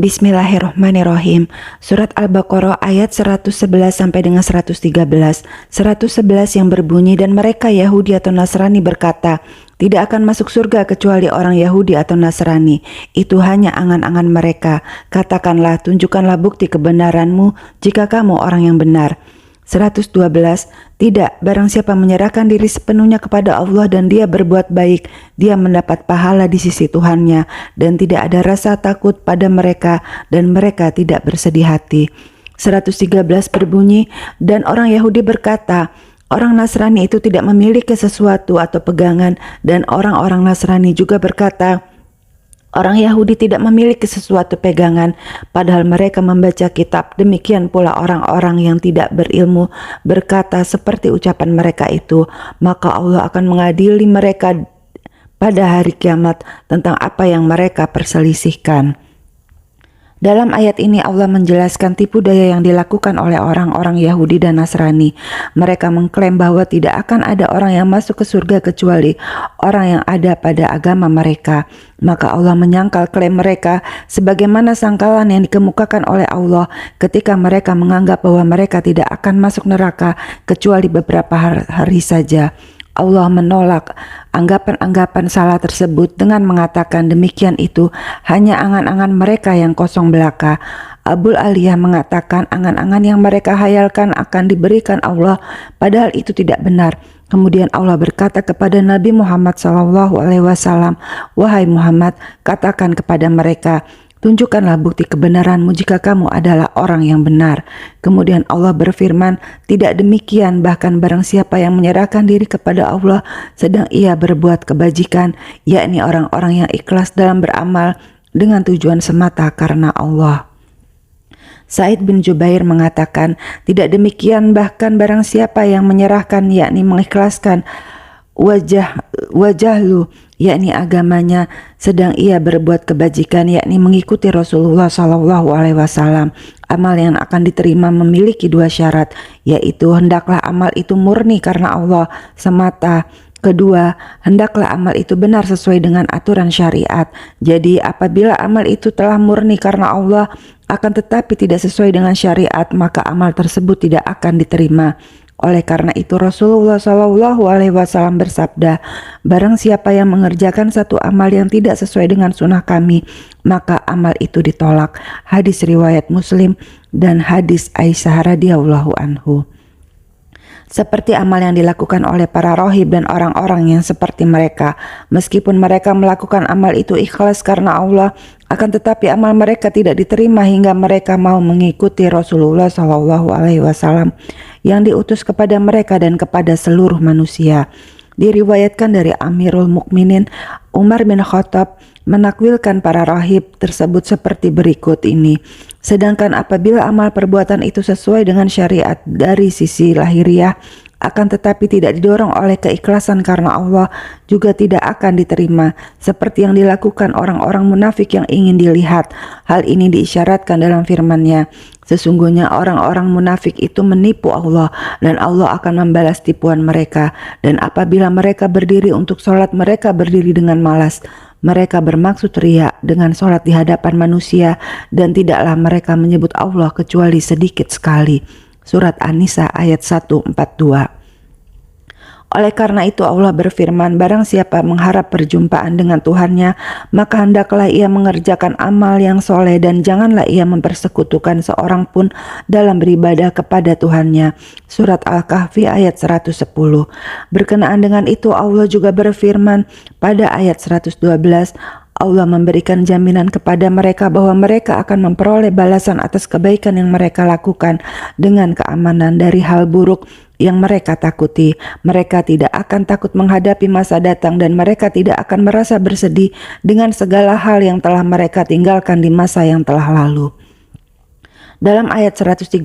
Bismillahirrahmanirrahim. Surat Al-Baqarah ayat 111 sampai dengan 113. 111 yang berbunyi, dan mereka Yahudi atau Nasrani berkata, tidak akan masuk surga kecuali orang Yahudi atau Nasrani. Itu hanya angan-angan mereka. Katakanlah, tunjukkanlah bukti kebenaranmu jika kamu orang yang benar. 112. Tidak, barang siapa menyerahkan diri sepenuhnya kepada Allah dan dia berbuat baik, dia mendapat pahala di sisi Tuhannya, dan tidak ada rasa takut pada mereka, dan mereka tidak bersedih hati. 113 berbunyi, dan orang Yahudi berkata, orang Nasrani itu tidak memiliki sesuatu atau pegangan, dan orang-orang Nasrani juga berkata, orang Yahudi tidak memiliki sesuatu pegangan, padahal mereka membaca kitab. Demikian pula orang-orang yang tidak berilmu berkata seperti ucapan mereka itu. Maka Allah akan mengadili mereka pada hari kiamat tentang apa yang mereka perselisihkan. Dalam ayat ini Allah menjelaskan tipu daya yang dilakukan oleh orang-orang Yahudi dan Nasrani. Mereka mengklaim bahwa tidak akan ada orang yang masuk ke surga kecuali orang yang ada pada agama mereka. Maka Allah menyangkal klaim mereka sebagaimana sangkalan yang dikemukakan oleh Allah ketika mereka menganggap bahwa mereka tidak akan masuk neraka kecuali beberapa hari saja. Allah menolak anggapan-anggapan salah tersebut dengan mengatakan demikian itu hanya angan-angan mereka yang kosong belaka. Abul Aliyah mengatakan angan-angan yang mereka hayalkan akan diberikan Allah, padahal itu tidak benar. Kemudian Allah berkata kepada Nabi Muhammad SAW, wahai Muhammad, katakan kepada mereka, tunjukkanlah bukti kebenaranmu jika kamu adalah orang yang benar. Kemudian Allah berfirman, tidak demikian, bahkan barang siapa yang menyerahkan diri kepada Allah sedang ia berbuat kebajikan, yakni orang-orang yang ikhlas dalam beramal dengan tujuan semata karena Allah. Said bin Jubair mengatakan, tidak demikian, bahkan barang siapa yang menyerahkan, yakni mengikhlaskan wajahlu, yakni agamanya, sedang ia berbuat kebajikan, yakni mengikuti Rasulullah SAW. Amal yang akan diterima memiliki dua syarat, yaitu hendaklah amal itu murni karena Allah semata. Kedua, hendaklah amal itu benar sesuai dengan aturan syariat. Jadi apabila amal itu telah murni karena Allah akan tetapi tidak sesuai dengan syariat, maka amal tersebut tidak akan diterima. Oleh karena itu Rasulullah SAW bersabda, barang siapa yang mengerjakan satu amal yang tidak sesuai dengan sunnah kami, maka amal itu ditolak. Hadis riwayat Muslim dan hadis Aisyah radhiyallahu anhu. Seperti amal yang dilakukan oleh para rohib dan orang-orang yang seperti mereka, meskipun mereka melakukan amal itu ikhlas karena Allah, akan tetapi amal mereka tidak diterima hingga mereka mau mengikuti Rasulullah SAW yang diutus kepada mereka dan kepada seluruh manusia. Diriwayatkan dari Amirul Mukminin Umar bin Khattab menakwilkan para rahib tersebut seperti berikut ini. Sedangkan apabila amal perbuatan itu sesuai dengan syariat dari sisi lahiriah, akan tetapi tidak didorong oleh keikhlasan karena Allah, juga tidak akan diterima, seperti yang dilakukan orang-orang munafik yang ingin dilihat. Hal ini diisyaratkan dalam firman-Nya, sesungguhnya orang-orang munafik itu menipu Allah, dan Allah akan membalas tipuan mereka. Dan apabila mereka berdiri untuk sholat, mereka berdiri dengan malas. Mereka bermaksud riya dengan sholat di hadapan manusia, dan tidaklah mereka menyebut Allah kecuali sedikit sekali. Surat An-Nisa ayat 142. Oleh karena itu Allah berfirman, barang siapa mengharap perjumpaan dengan Tuhannya, maka hendaklah ia mengerjakan amal yang soleh dan janganlah ia mempersekutukan seorang pun dalam beribadah kepada Tuhannya. Surat Al-Kahfi ayat 110. Berkenaan dengan itu Allah juga berfirman pada ayat 112, Allah memberikan jaminan kepada mereka bahwa mereka akan memperoleh balasan atas kebaikan yang mereka lakukan dengan keamanan dari hal buruk yang mereka takuti. Mereka tidak akan takut menghadapi masa datang dan mereka tidak akan merasa bersedih dengan segala hal yang telah mereka tinggalkan di masa yang telah lalu. Dalam ayat 113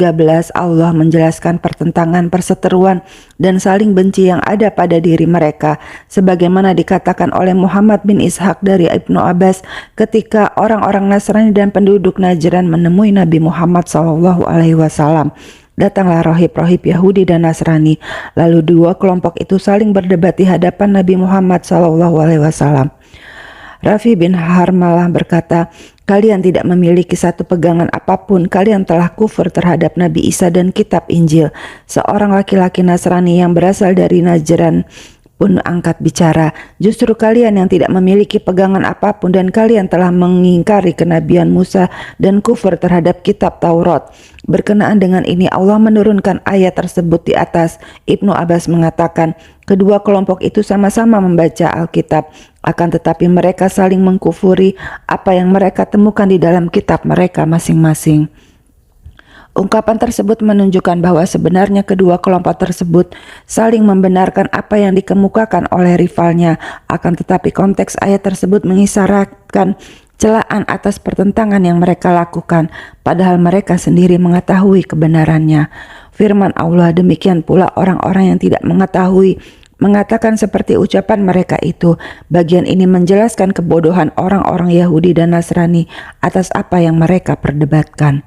Allah menjelaskan pertentangan, perseteruan, dan saling benci yang ada pada diri mereka, sebagaimana dikatakan oleh Muhammad bin Ishaq dari Ibnu Abbas ketika orang-orang Nasrani dan penduduk Najran menemui Nabi Muhammad SAW. Datanglah rohib-rohib Yahudi dan Nasrani, lalu dua kelompok itu saling berdebat di hadapan Nabi Muhammad SAW. Rafi bin Harmalah berkata, kalian tidak memiliki satu pegangan apapun, kalian telah kufur terhadap Nabi Isa dan kitab Injil. Seorang laki-laki Nasrani yang berasal dari Najran pun angkat bicara, justru kalian yang tidak memiliki pegangan apapun dan kalian telah mengingkari kenabian Musa dan kufur terhadap kitab Taurat. Berkenaan dengan ini Allah menurunkan ayat tersebut di atas. Ibnu Abbas mengatakan, kedua kelompok itu sama-sama membaca Alkitab, akan tetapi mereka saling mengkufuri apa yang mereka temukan di dalam kitab mereka masing-masing. Ungkapan tersebut menunjukkan bahwa sebenarnya kedua kelompok tersebut saling membenarkan apa yang dikemukakan oleh rivalnya. Akan tetapi konteks ayat tersebut mengisyaratkan celaan atas pertentangan yang mereka lakukan, padahal mereka sendiri mengetahui kebenarannya. Firman Allah, demikian pula orang-orang yang tidak mengetahui mengatakan seperti ucapan mereka itu. Bagian ini menjelaskan kebodohan orang-orang Yahudi dan Nasrani atas apa yang mereka perdebatkan.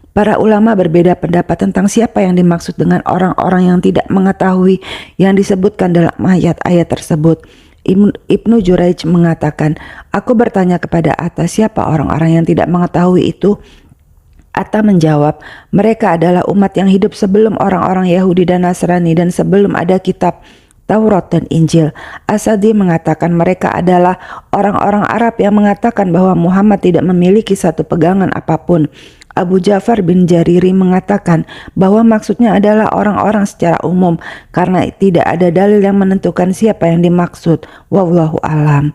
Para ulama berbeda pendapat tentang siapa yang dimaksud dengan orang-orang yang tidak mengetahui yang disebutkan dalam ayat-ayat tersebut. Ibnu Juraij mengatakan, aku bertanya kepada Atta, siapa orang-orang yang tidak mengetahui itu? Atta menjawab, mereka adalah umat yang hidup sebelum orang-orang Yahudi dan Nasrani dan sebelum ada kitab Taurat dan Injil. Asadi mengatakan mereka adalah orang-orang Arab yang mengatakan bahwa Muhammad tidak memiliki satu pegangan apapun. Abu Ja'far bin Jariri mengatakan bahwa maksudnya adalah orang-orang secara umum karena tidak ada dalil yang menentukan siapa yang dimaksud. Wallahu alam.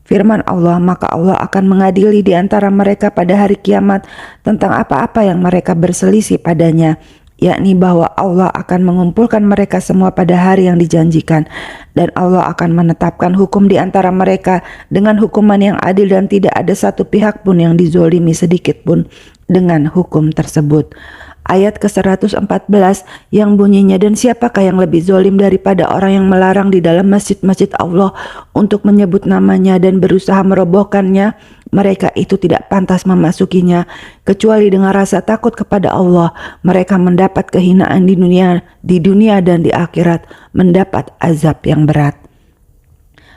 Firman Allah, maka Allah akan mengadili di antara mereka pada hari kiamat tentang apa-apa yang mereka berselisih padanya, yakni bahwa Allah akan mengumpulkan mereka semua pada hari yang dijanjikan, dan Allah akan menetapkan hukum di antara mereka dengan hukuman yang adil dan tidak ada satu pihak pun yang dizolimi sedikit pun dengan hukum tersebut. Ayat ke-114 yang bunyinya, dan siapakah yang lebih zolim daripada orang yang melarang di dalam masjid-masjid Allah untuk menyebut namanya dan berusaha merobohkannya? Mereka itu tidak pantas memasukinya kecuali dengan rasa takut kepada Allah. Mereka mendapat kehinaan di dunia dan di akhirat, mendapat azab yang berat.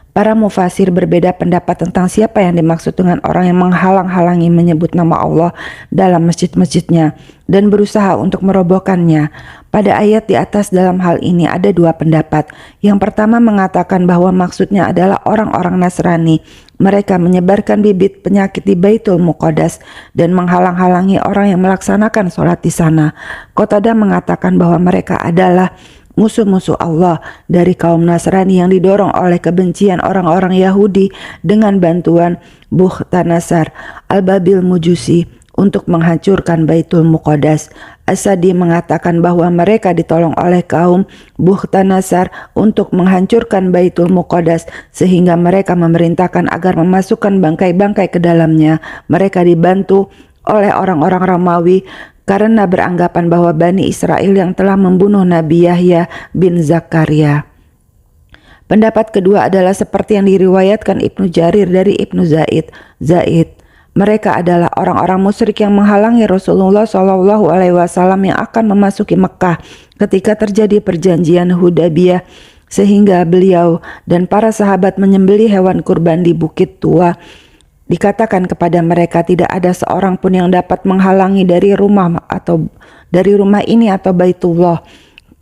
Para mufasir berbeda pendapat tentang siapa yang dimaksud dengan orang yang menghalang-halangi menyebut nama Allah dalam masjid-masjidnya dan berusaha untuk merobohkannya. Pada ayat di atas dalam hal ini ada dua pendapat. Yang pertama mengatakan bahwa maksudnya adalah orang-orang Nasrani. Mereka menyebarkan bibit penyakit di Baitul Muqaddas dan menghalang-halangi orang yang melaksanakan sholat di sana. Qatadah mengatakan bahwa mereka adalah musuh-musuh Allah dari kaum Nasrani yang didorong oleh kebencian orang-orang Yahudi dengan bantuan Bukhtanasar Al-Babil Mujusi untuk menghancurkan Baitul Muqaddas. Asadi mengatakan bahwa mereka ditolong oleh kaum Bukhtanasar untuk menghancurkan Baitul Muqaddas sehingga mereka memerintahkan agar memasukkan bangkai-bangkai ke dalamnya. Mereka dibantu oleh orang-orang Romawi karena beranggapan bahwa Bani Israel yang telah membunuh Nabi Yahya bin Zakaria. Pendapat kedua adalah seperti yang diriwayatkan Ibnu Jarir dari Ibnu Zaid. Mereka adalah orang-orang musyrik yang menghalangi Rasulullah SAW yang akan memasuki Mekah ketika terjadi perjanjian Hudaybiyah, sehingga beliau dan para sahabat menyembelih hewan kurban di Bukit Tua. Dikatakan kepada mereka, tidak ada seorang pun yang dapat menghalangi dari rumah ini atau Baitullah.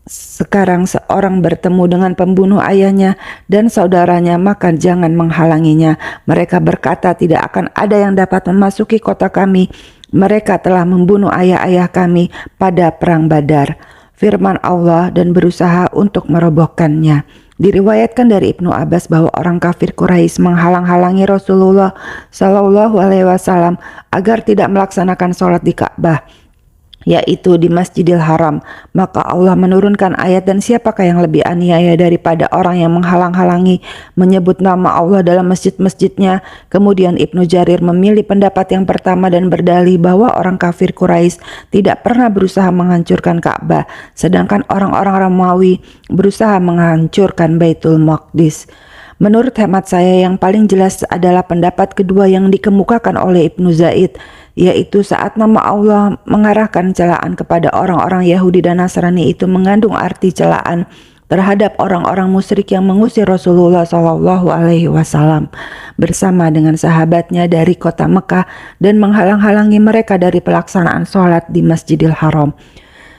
Sekarang seorang bertemu dengan pembunuh ayahnya dan saudaranya, maka jangan menghalanginya. Mereka berkata, tidak akan ada yang dapat memasuki kota kami. Mereka telah membunuh ayah-ayah kami pada perang Badar. Firman Allah, dan berusaha untuk merobohkannya. Diriwayatkan dari Ibnu Abbas bahwa orang kafir Quraisy menghalang-halangi Rasulullah SAW agar tidak melaksanakan sholat di Ka'bah, yaitu di Masjidil Haram. Maka Allah menurunkan ayat, dan siapakah yang lebih aniaya daripada orang yang menghalang-halangi menyebut nama Allah dalam masjid-masjidnya. Kemudian Ibnu Jarir memilih pendapat yang pertama dan berdalih bahwa orang kafir Quraisy tidak pernah berusaha menghancurkan Ka'bah, sedangkan orang-orang Romawi berusaha menghancurkan Baitul Maqdis. Menurut hemat saya, yang paling jelas adalah pendapat kedua yang dikemukakan oleh Ibnu Zaid, yaitu saat nama Allah mengarahkan celaan kepada orang-orang Yahudi dan Nasrani itu mengandung arti celaan terhadap orang-orang musyrik yang mengusir Rasulullah Shallallahu Alaihi Wasallam bersama dengan sahabatnya dari kota Mekah dan menghalang-halangi mereka dari pelaksanaan sholat di Masjidil Haram.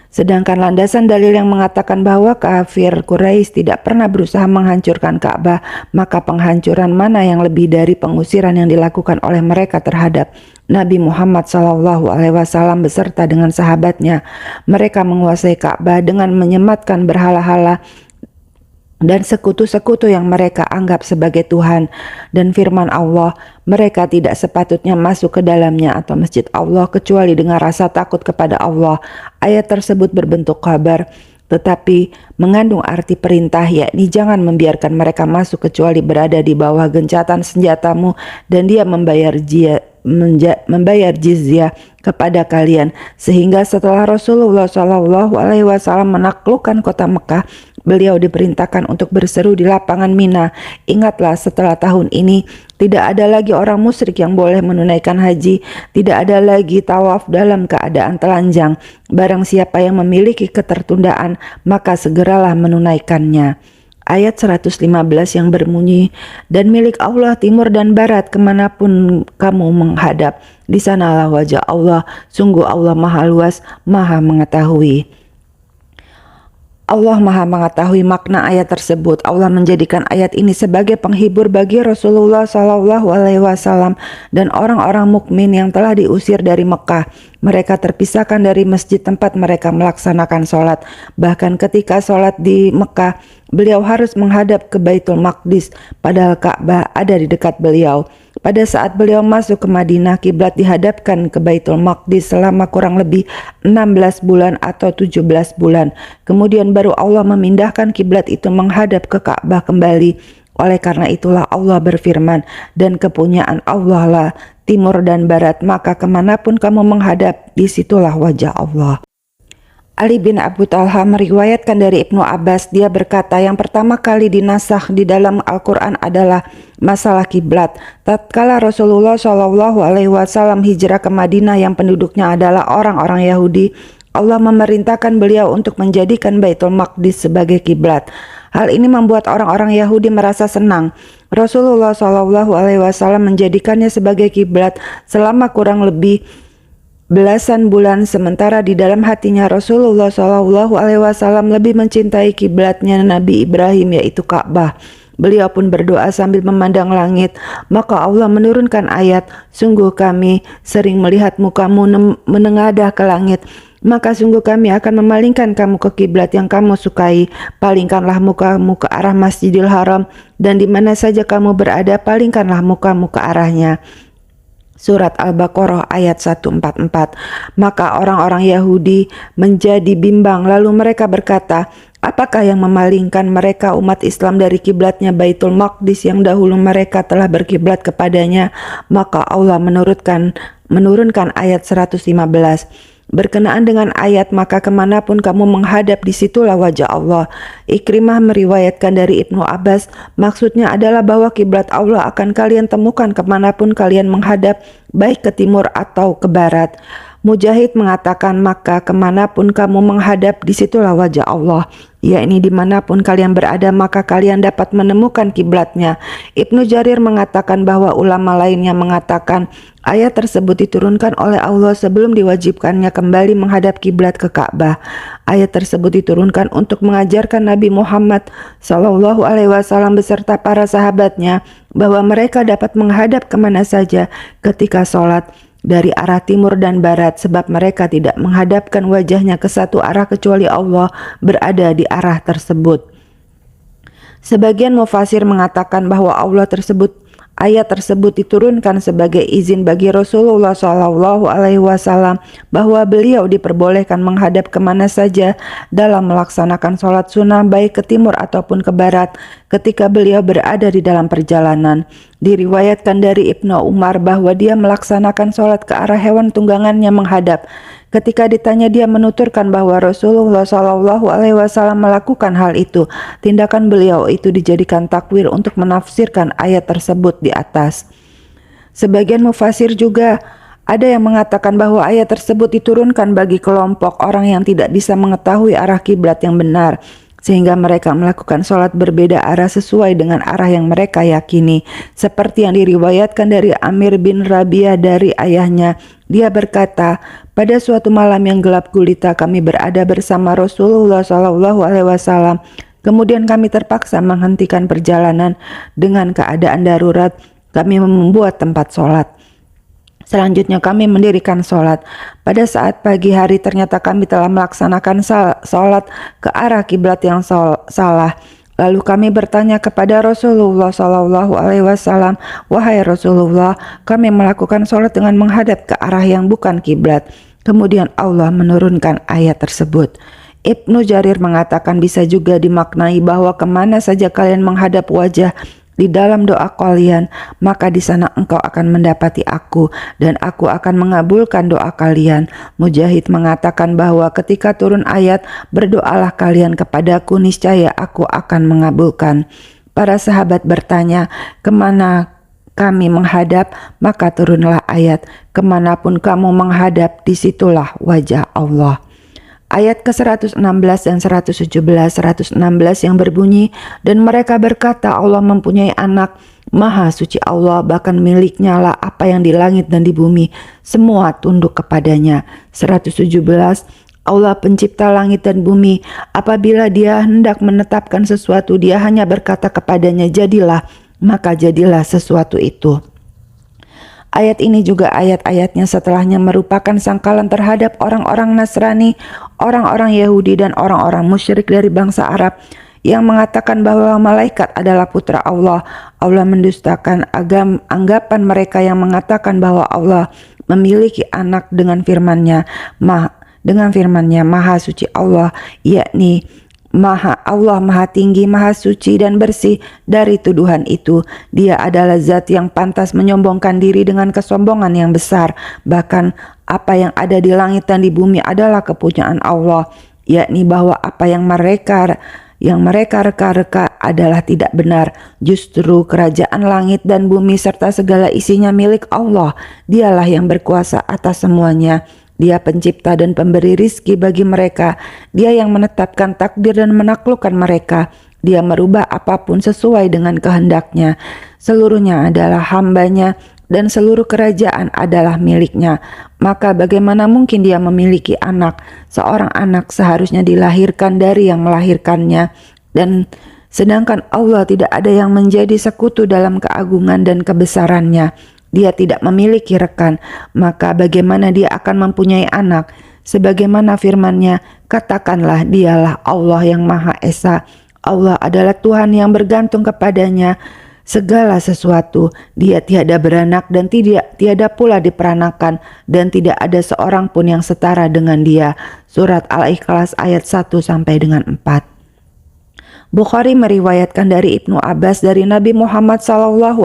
Sedangkan landasan dalil yang mengatakan bahwa kafir Quraisy tidak pernah berusaha menghancurkan Ka'bah, maka penghancuran mana yang lebih dari pengusiran yang dilakukan oleh mereka terhadap Nabi Muhammad SAW beserta dengan sahabatnya. Mereka menguasai Ka'bah dengan menyematkan berhala-hala dan sekutu-sekutu yang mereka anggap sebagai Tuhan. Dan firman Allah, mereka tidak sepatutnya masuk ke dalamnya atau masjid Allah kecuali dengan rasa takut kepada Allah. Ayat tersebut berbentuk kabar tetapi mengandung arti perintah, yakni jangan membiarkan mereka masuk kecuali berada di bawah gencatan senjatamu dan dia membayar jizyah kepada kalian. Sehingga setelah Rasulullah SAW menaklukkan kota Mekah, beliau diperintahkan untuk berseru di lapangan Mina. Ingatlah, setelah tahun ini tidak ada lagi orang musyrik yang boleh menunaikan haji, tidak ada lagi tawaf dalam keadaan telanjang. Barang siapa yang memiliki ketertundaan, maka segeralah menunaikannya. Ayat 115 yang berbunyi, dan milik Allah timur dan barat kemanapun kamu menghadap, di sanalah wajah Allah, sungguh Allah maha luas, maha mengetahui. Allah maha mengetahui makna ayat tersebut. Allah menjadikan ayat ini sebagai penghibur bagi Rasulullah SAW dan orang-orang mukmin yang telah diusir dari Mekah. Mereka terpisahkan dari masjid tempat mereka melaksanakan sholat. Bahkan ketika sholat di Mekah, beliau harus menghadap ke Baitul Maqdis, padahal Ka'bah ada di dekat beliau. Pada saat beliau masuk ke Madinah, kiblat dihadapkan ke Baitul Maqdis selama kurang lebih 16 bulan atau 17 bulan. Kemudian baru Allah memindahkan kiblat itu menghadap ke Ka'bah kembali. Oleh karena itulah Allah berfirman, dan kepunyaan Allah lah timur dan barat, maka kemanapun kamu menghadap, disitulah wajah Allah. Ali bin Abu Talha meriwayatkan dari Ibnu Abbas, dia berkata, yang pertama kali dinasakh di dalam Al-Quran adalah masalah kiblat. Tatkala Rasulullah SAW hijrah ke Madinah yang penduduknya adalah orang-orang Yahudi, Allah memerintahkan beliau untuk menjadikan Baitul Maqdis sebagai kiblat. Hal ini membuat orang-orang Yahudi merasa senang. Rasulullah SAW menjadikannya sebagai kiblat selama kurang lebih belasan bulan, sementara di dalam hatinya Rasulullah SAW lebih mencintai kiblatnya Nabi Ibrahim, yaitu Ka'bah. Beliau pun berdoa sambil memandang langit. Maka Allah menurunkan ayat, sungguh kami sering melihat mukamu menengadah ke langit, maka sungguh kami akan memalingkan kamu ke kiblat yang kamu sukai. Palingkanlah mukamu ke arah Masjidil Haram, dan di mana saja kamu berada, palingkanlah mukamu ke arahnya. Surat Al-Baqarah ayat 144. Maka orang-orang Yahudi menjadi bimbang, lalu mereka berkata, apakah yang memalingkan mereka umat Islam dari kiblatnya Baitul Maqdis yang dahulu mereka telah berkiblat kepadanya? Maka Allah menurunkan ayat 115. Berkenaan dengan ayat, maka kemanapun kamu menghadap, disitulah wajah Allah. Ikrimah meriwayatkan dari Ibnu Abbas, maksudnya adalah bahwa kiblat Allah akan kalian temukan kemanapun kalian menghadap, baik ke timur atau ke barat. Mujahid mengatakan, maka kemanapun kamu menghadap, disitulah wajah Allah, yakni dimanapun kalian berada, maka kalian dapat menemukan kiblatnya. Ibnu Jarir mengatakan bahwa ulama lainnya mengatakan ayat tersebut diturunkan oleh Allah sebelum diwajibkannya kembali menghadap kiblat ke Ka'bah. Ayat tersebut diturunkan untuk mengajarkan Nabi Muhammad SAW beserta para sahabatnya bahwa mereka dapat menghadap kemana saja ketika sholat dari arah timur dan barat, sebab mereka tidak menghadapkan wajahnya ke satu arah kecuali Allah berada di arah tersebut. Sebagian mufasir mengatakan bahwa ayat tersebut diturunkan sebagai izin bagi Rasulullah SAW bahwa beliau diperbolehkan menghadap kemana saja dalam melaksanakan sholat sunnah, baik ke timur ataupun ke barat ketika beliau berada di dalam perjalanan. Diriwayatkan dari Ibnu Umar bahwa dia melaksanakan sholat ke arah hewan tunggangannya menghadap. Ketika ditanya, dia menuturkan bahwa Rasulullah SAW melakukan hal itu. Tindakan beliau itu dijadikan takwil untuk menafsirkan ayat tersebut di atas. Sebagian mufasir juga ada yang mengatakan bahwa ayat tersebut diturunkan bagi kelompok orang yang tidak bisa mengetahui arah kiblat yang benar, sehingga mereka melakukan sholat berbeda arah sesuai dengan arah yang mereka yakini. Seperti yang diriwayatkan dari Amir bin Rabi'ah dari ayahnya, dia berkata, pada suatu malam yang gelap gulita kami berada bersama Rasulullah SAW. Kemudian kami terpaksa menghentikan perjalanan dengan keadaan darurat. Kami membuat tempat sholat. Selanjutnya kami mendirikan sholat. Pada saat pagi hari ternyata kami telah melaksanakan sholat ke arah kiblat yang salah. Lalu kami bertanya kepada Rasulullah SAW, wahai Rasulullah, kami melakukan sholat dengan menghadap ke arah yang bukan kiblat. Kemudian Allah menurunkan ayat tersebut. Ibnu Jarir mengatakan bisa juga dimaknai bahwa kemana saja kalian menghadap wajah di dalam doa kalian, maka di sana engkau akan mendapati aku dan aku akan mengabulkan doa kalian. Mujahid mengatakan bahwa ketika turun ayat, berdoalah kalian kepadaku, niscaya aku akan mengabulkan. Para sahabat bertanya, kemana kami menghadap? Maka turunlah ayat, kemanapun kamu menghadap, disitulah wajah Allah. Ayat ke-116 dan 117, 116 yang berbunyi, dan mereka berkata Allah mempunyai anak, Maha suci Allah, bahkan miliknya lah apa yang di langit dan di bumi, semua tunduk kepadanya. 117, Allah pencipta langit dan bumi, apabila dia hendak menetapkan sesuatu, dia hanya berkata kepadanya, jadilah, maka jadilah sesuatu itu. Ayat ini juga ayat-ayatnya setelahnya merupakan sangkalan terhadap orang-orang Nasrani, orang-orang Yahudi dan orang-orang musyrik dari bangsa Arab yang mengatakan bahwa malaikat adalah putra Allah. Allah mendustakan anggapan mereka yang mengatakan bahwa Allah memiliki anak dengan firman-Nya, Maha suci Allah, yakni Allah Maha tinggi, Maha suci dan bersih dari tuduhan itu. Dia adalah zat yang pantas menyombongkan diri dengan kesombongan yang besar. Bahkan apa yang ada di langit dan di bumi adalah kepunyaan Allah, yakni bahwa apa yang mereka reka-reka adalah tidak benar. Justru kerajaan langit dan bumi serta segala isinya milik Allah. Dialah yang berkuasa atas semuanya. Dia pencipta dan pemberi rizki bagi mereka. Dia yang menetapkan takdir dan menaklukkan mereka. Dia merubah apapun sesuai dengan kehendaknya. Seluruhnya adalah hambanya dan seluruh kerajaan adalah miliknya. Maka bagaimana mungkin dia memiliki anak? Seorang anak seharusnya dilahirkan dari yang melahirkannya. Dan sedangkan Allah tidak ada yang menjadi sekutu dalam keagungan dan kebesarannya. Dia tidak memiliki rekan, maka bagaimana dia akan mempunyai anak? Sebagaimana firman-Nya, katakanlah dialah Allah yang Maha Esa. Allah adalah Tuhan yang bergantung kepadanya segala sesuatu. Dia tiada beranak dan tiada pula diperanakan, dan tidak ada seorang pun yang setara dengan Dia. Surat Al-Ikhlas ayat 1 sampai dengan 4. Bukhari meriwayatkan dari Ibnu Abbas dari Nabi Muhammad SAW,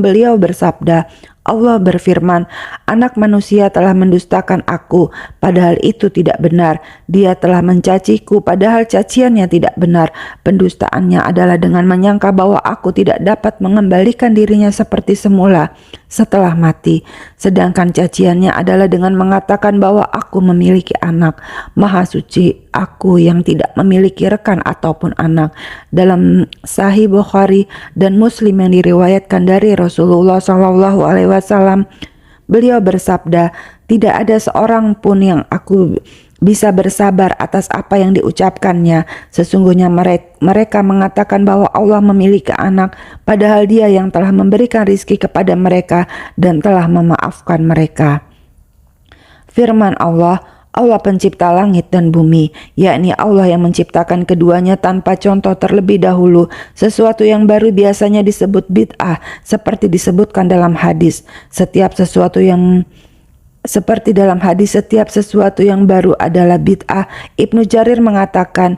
beliau bersabda, Allah berfirman, anak manusia telah mendustakan aku, padahal itu tidak benar. Dia telah mencaciku, padahal caciannya tidak benar. Pendustaannya adalah dengan menyangka bahwa aku tidak dapat mengembalikan dirinya seperti semula setelah mati. Sedangkan caciannya adalah dengan mengatakan bahwa aku memiliki anak. Maha suci aku yang tidak memiliki rekan ataupun anak. Dalam Sahih Bukhari dan Muslim yang diriwayatkan dari Rasulullah SAW, beliau bersabda, tidak ada seorang pun yang aku bisa bersabar atas apa yang diucapkannya. Sesungguhnya mereka mengatakan bahwa Allah memiliki anak, padahal Dia yang telah memberikan rizki kepada mereka dan telah memaafkan mereka. Firman Allah, Allah pencipta langit dan bumi, yakni Allah yang menciptakan keduanya tanpa contoh terlebih dahulu. Sesuatu yang baru biasanya disebut bid'ah, seperti disebutkan dalam hadis. Setiap sesuatu yang baru adalah bid'ah. Ibnu Jarir mengatakan,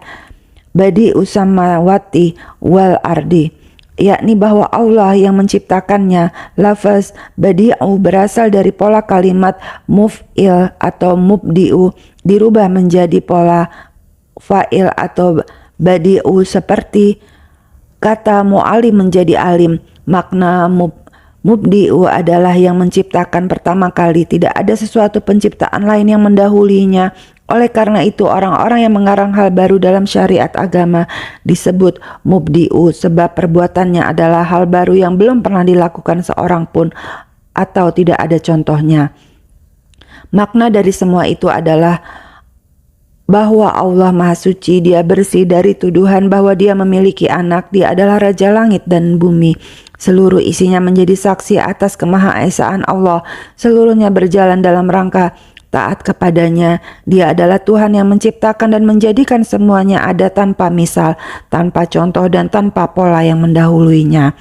Badi'us samawati wal ardi, yakni bahwa Allah yang menciptakannya. Lafaz badi'u berasal dari pola kalimat muf'il atau mubdi'u dirubah menjadi pola fa'il atau badi'u, seperti kata mu'alim menjadi alim. Makna mubdi'u adalah yang menciptakan pertama kali. Tidak ada sesuatu penciptaan lain yang mendahulinya. Oleh karena itu, orang-orang yang mengarang hal baru dalam syariat agama disebut mubdi'u, sebab perbuatannya adalah hal baru yang belum pernah dilakukan seorang pun atau tidak ada contohnya. Makna dari semua itu adalah bahwa Allah Maha Suci, Dia bersih dari tuduhan bahwa Dia memiliki anak, Dia adalah Raja Langit dan Bumi. Seluruh isinya menjadi saksi atas kemahaesaan Allah, seluruhnya berjalan dalam rangka taat kepadanya. Dia adalah Tuhan yang menciptakan dan menjadikan semuanya ada tanpa misal, tanpa contoh dan tanpa pola yang mendahuluinya.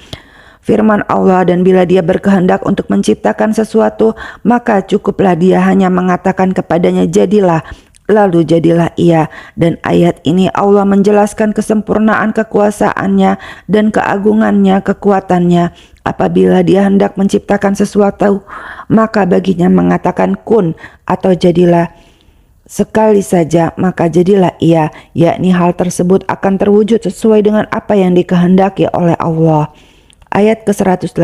Firman Allah, dan bila Dia berkehendak untuk menciptakan sesuatu, maka cukuplah Dia hanya mengatakan kepadanya jadilah, lalu jadilah ia. Dan ayat ini Allah menjelaskan kesempurnaan kekuasaannya dan keagungannya, kekuatannya. Apabila Dia hendak menciptakan sesuatu, maka baginya mengatakan kun atau jadilah. Sekali saja maka jadilah ia, yakni hal tersebut akan terwujud sesuai dengan apa yang dikehendaki oleh Allah. Ayat ke-118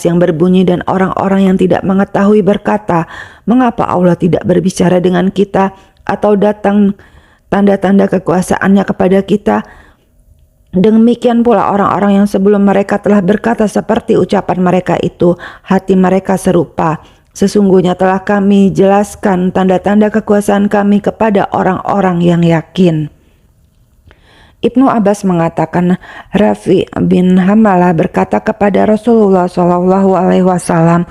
yang berbunyi, dan orang-orang yang tidak mengetahui berkata, mengapa Allah tidak berbicara dengan kita atau datang tanda-tanda kekuasaannya kepada kita? Demikian pula orang-orang yang sebelum mereka telah berkata seperti ucapan mereka itu, hati mereka serupa. Sesungguhnya telah kami jelaskan tanda-tanda kekuasaan kami kepada orang-orang yang yakin. Ibnu Abbas mengatakan, Rafi bin Hamalah berkata kepada Rasulullah SAW,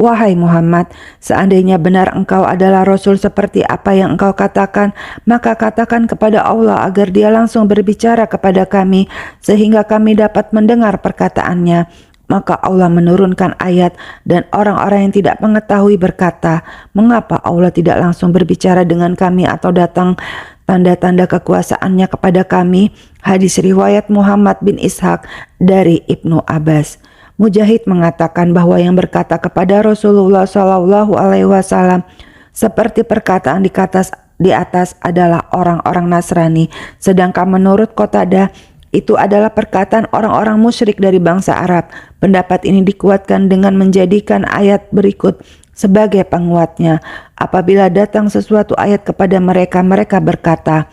wahai Muhammad, seandainya benar engkau adalah Rasul seperti apa yang engkau katakan, maka katakan kepada Allah agar Dia langsung berbicara kepada kami, sehingga kami dapat mendengar perkataannya. Maka Allah menurunkan ayat, dan orang-orang yang tidak mengetahui berkata, mengapa Allah tidak langsung berbicara dengan kami atau datang tanda-tanda kekuasaannya kepada kami? Hadis riwayat Muhammad bin Ishaq dari Ibnu Abbas. Mujahid mengatakan bahwa yang berkata kepada Rasulullah SAW seperti perkataan di atas adalah orang-orang Nasrani, sedangkan menurut Qatadah itu adalah perkataan orang-orang musyrik dari bangsa Arab. Pendapat ini dikuatkan dengan menjadikan ayat berikut sebagai penguatnya. Apabila datang sesuatu ayat kepada mereka, mereka berkata,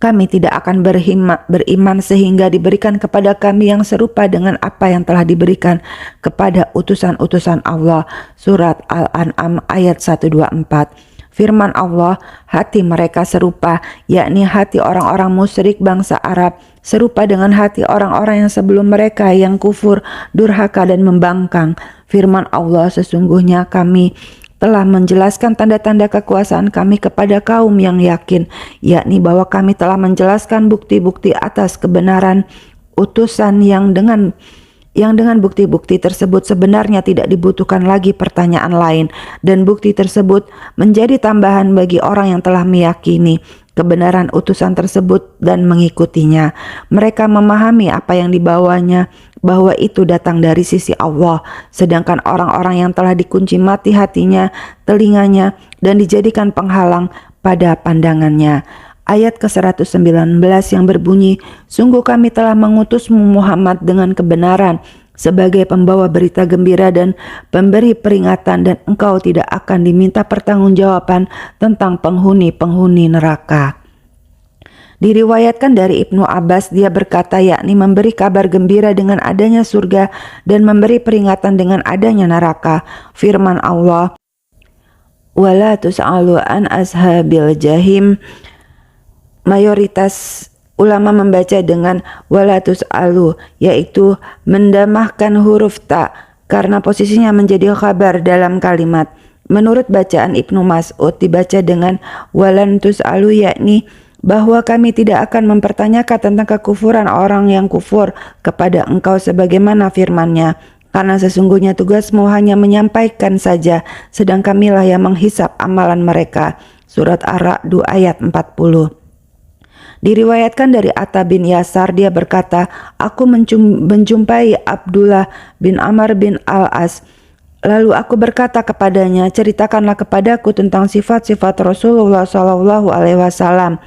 kami tidak akan beriman sehingga diberikan kepada kami yang serupa dengan apa yang telah diberikan kepada utusan-utusan Allah. Surat Al-An'am ayat 124. Firman Allah, hati mereka serupa, yakni hati orang-orang musyrik bangsa Arab, serupa dengan hati orang-orang yang sebelum mereka yang kufur, durhaka dan membangkang. Firman Allah, sesungguhnya kami telah menjelaskan tanda-tanda kekuasaan kami kepada kaum yang yakin, yakni bahwa kami telah menjelaskan bukti-bukti atas kebenaran utusan yang dengan bukti-bukti tersebut sebenarnya tidak dibutuhkan lagi pertanyaan lain, dan bukti tersebut menjadi tambahan bagi orang yang telah meyakini kebenaran utusan tersebut dan mengikutinya. Mereka memahami apa yang dibawanya, bahwa itu datang dari sisi Allah, sedangkan orang-orang yang telah dikunci mati hatinya, telinganya, dan dijadikan penghalang pada pandangannya. Ayat ke-119 yang berbunyi, sungguh kami telah mengutusmu Muhammad dengan kebenaran sebagai pembawa berita gembira dan pemberi peringatan, dan engkau tidak akan diminta pertanggungjawaban tentang penghuni-penghuni neraka. Diriwayatkan dari Ibnu Abbas, dia berkata, yakni memberi kabar gembira dengan adanya surga dan memberi peringatan dengan adanya neraka. Firman Allah, wala tus'alu an ashabil jahim. Mayoritas ulama membaca dengan wala tus'alu, yaitu mendamahkan huruf ta karena posisinya menjadi khabar dalam kalimat. Menurut bacaan Ibnu Mas'ud dibaca dengan walan tus'alu, yakni bahwa kami tidak akan mempertanyakan tentang kekufuran orang yang kufur kepada engkau sebagaimana firman-Nya, karena sesungguhnya tugasmu hanya menyampaikan saja, sedang kamilah yang menghisap amalan mereka. Surat Ar-Ra'd ayat 40. Diriwayatkan dari Atta bin Yasar, dia berkata, aku menjumpai Abdullah bin Amr bin Al-As. Lalu aku berkata kepadanya, ceritakanlah kepadaku tentang sifat-sifat Rasulullah SAW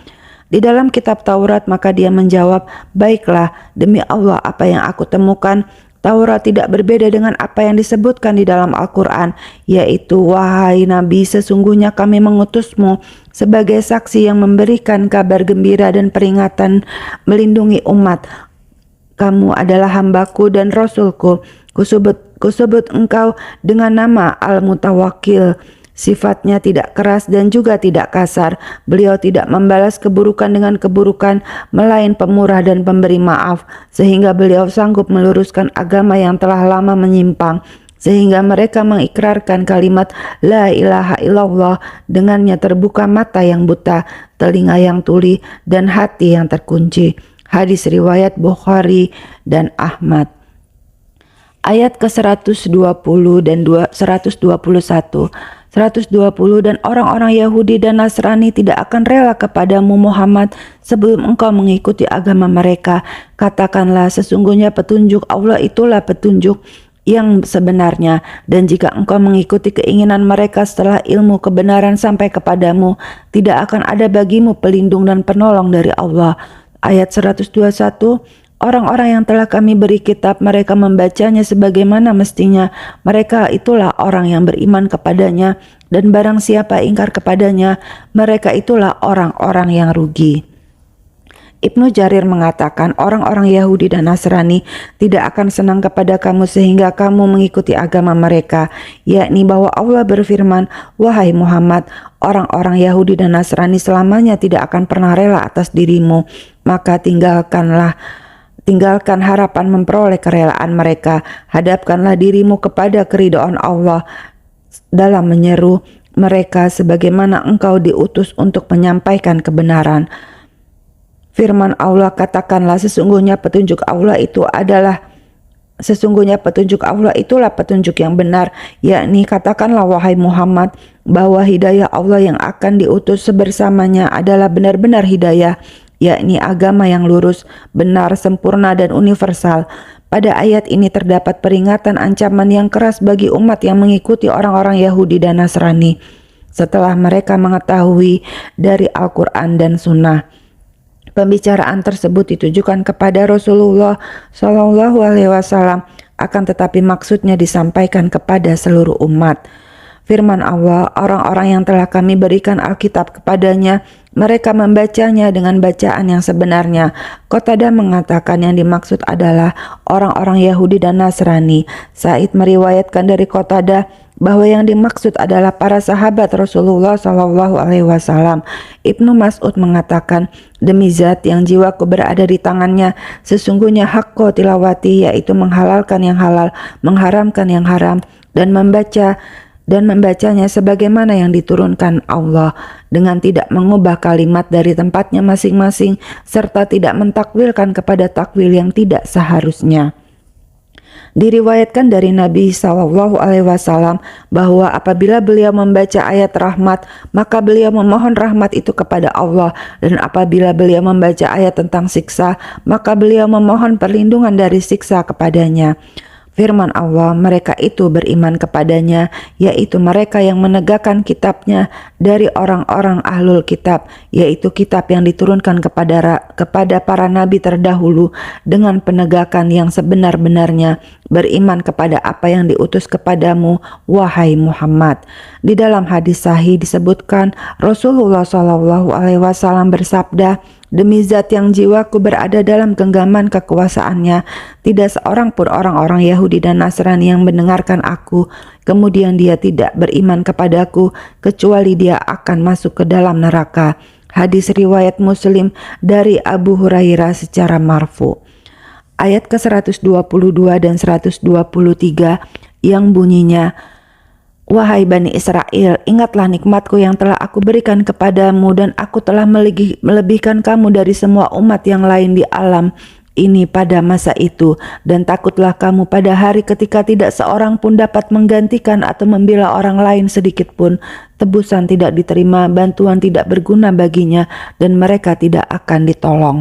di dalam kitab Taurat. Maka dia menjawab, baiklah, demi Allah apa yang aku temukan Taurat tidak berbeda dengan apa yang disebutkan di dalam Al-Quran, yaitu, wahai Nabi, sesungguhnya kami mengutusmu sebagai saksi yang memberikan kabar gembira dan peringatan, melindungi umat. Kamu adalah hambaku dan rasulku. Kusebut engkau dengan nama Al-Mutawakkil. Sifatnya tidak keras dan juga tidak kasar. Beliau tidak membalas keburukan dengan keburukan, melain pemurah dan pemberi maaf, sehingga beliau sanggup meluruskan agama yang telah lama menyimpang, sehingga mereka mengikrarkan kalimat la ilaha illallah. Dengannya terbuka mata yang buta, telinga yang tuli, dan hati yang terkunci. Hadis riwayat Bukhari dan Ahmad. Ayat ke-120 dan 121. 120 Dan orang-orang Yahudi dan Nasrani tidak akan rela kepadamu Muhammad sebelum engkau mengikuti agama mereka. Katakanlah, sesungguhnya petunjuk Allah itulah petunjuk yang sebenarnya, dan jika engkau mengikuti keinginan mereka setelah ilmu kebenaran sampai kepadamu, tidak akan ada bagimu pelindung dan penolong dari Allah. Ayat 121. Orang-orang yang telah kami beri kitab, mereka membacanya sebagaimana mestinya. Mereka itulah orang yang beriman kepadanya, dan barang siapa ingkar kepadanya, mereka itulah orang-orang yang rugi. Ibnu Jarir mengatakan orang-orang Yahudi dan Nasrani tidak akan senang kepada kamu sehingga kamu mengikuti agama mereka, yakni bahwa Allah berfirman, wahai Muhammad, orang-orang Yahudi dan Nasrani selamanya tidak akan pernah rela atas dirimu, maka tinggalkan harapan memperoleh kerelaan mereka. Hadapkanlah dirimu kepada keridhaan Allah dalam menyeru mereka sebagaimana engkau diutus untuk menyampaikan kebenaran. Firman Allah, katakanlah, sesungguhnya petunjuk Allah itulah petunjuk yang benar, yakni katakanlah wahai Muhammad bahwa hidayah Allah yang akan diutus bersamanya adalah benar-benar hidayah, yakni agama yang lurus, benar, sempurna, dan universal. Pada ayat ini terdapat peringatan ancaman yang keras bagi umat yang mengikuti orang-orang Yahudi dan Nasrani setelah mereka mengetahui dari Al-Quran dan Sunnah. Pembicaraan tersebut ditujukan kepada Rasulullah Shallallahu Alaihi Wasallam, akan tetapi maksudnya disampaikan kepada seluruh umat. Firman Allah, orang-orang yang telah kami berikan Alkitab kepadanya, mereka membacanya dengan bacaan yang sebenarnya. Qatadah mengatakan yang dimaksud adalah orang-orang Yahudi dan Nasrani. Said meriwayatkan dari Qatadah bahwa yang dimaksud adalah para sahabat Rasulullah Shallallahu Alaihi Wasallam. Ibnu Mas'ud mengatakan, demi zat yang jiwaku berada di tangannya, sesungguhnya hakku tilawati, yaitu menghalalkan yang halal, mengharamkan yang haram, dan membacanya sebagaimana yang diturunkan Allah, dengan tidak mengubah kalimat dari tempatnya masing-masing, serta tidak mentakwilkan kepada takwil yang tidak seharusnya. Diriwayatkan dari Nabi Shallallahu Alaihi Wasallam bahwa apabila beliau membaca ayat rahmat, maka beliau memohon rahmat itu kepada Allah, dan apabila beliau membaca ayat tentang siksa, maka beliau memohon perlindungan dari siksa kepadanya. Firman Allah, mereka itu beriman kepadanya, yaitu mereka yang menegakkan kitabnya dari orang-orang ahlul kitab, yaitu kitab yang diturunkan kepada para nabi terdahulu dengan penegakan yang sebenar-benarnya, beriman kepada apa yang diutus kepadamu, wahai Muhammad. Di dalam hadis sahih disebutkan Rasulullah Shallallahu Alaihi Wasallam bersabda, demi zat yang jiwaku berada dalam genggaman kekuasaannya, tidak seorang pun orang-orang Yahudi dan Nasrani yang mendengarkan aku, kemudian dia tidak beriman kepadaku, kecuali dia akan masuk ke dalam neraka. Hadis riwayat Muslim dari Abu Hurairah secara marfu. Ayat ke-122 dan 123 yang bunyinya, wahai Bani Israel, ingatlah nikmatku yang telah aku berikan kepadamu, dan aku telah melebihkan kamu dari semua umat yang lain di alam ini pada masa itu, dan takutlah kamu pada hari ketika tidak seorang pun dapat menggantikan atau membela orang lain sedikit pun. Tebusan tidak diterima, bantuan tidak berguna baginya, dan mereka tidak akan ditolong.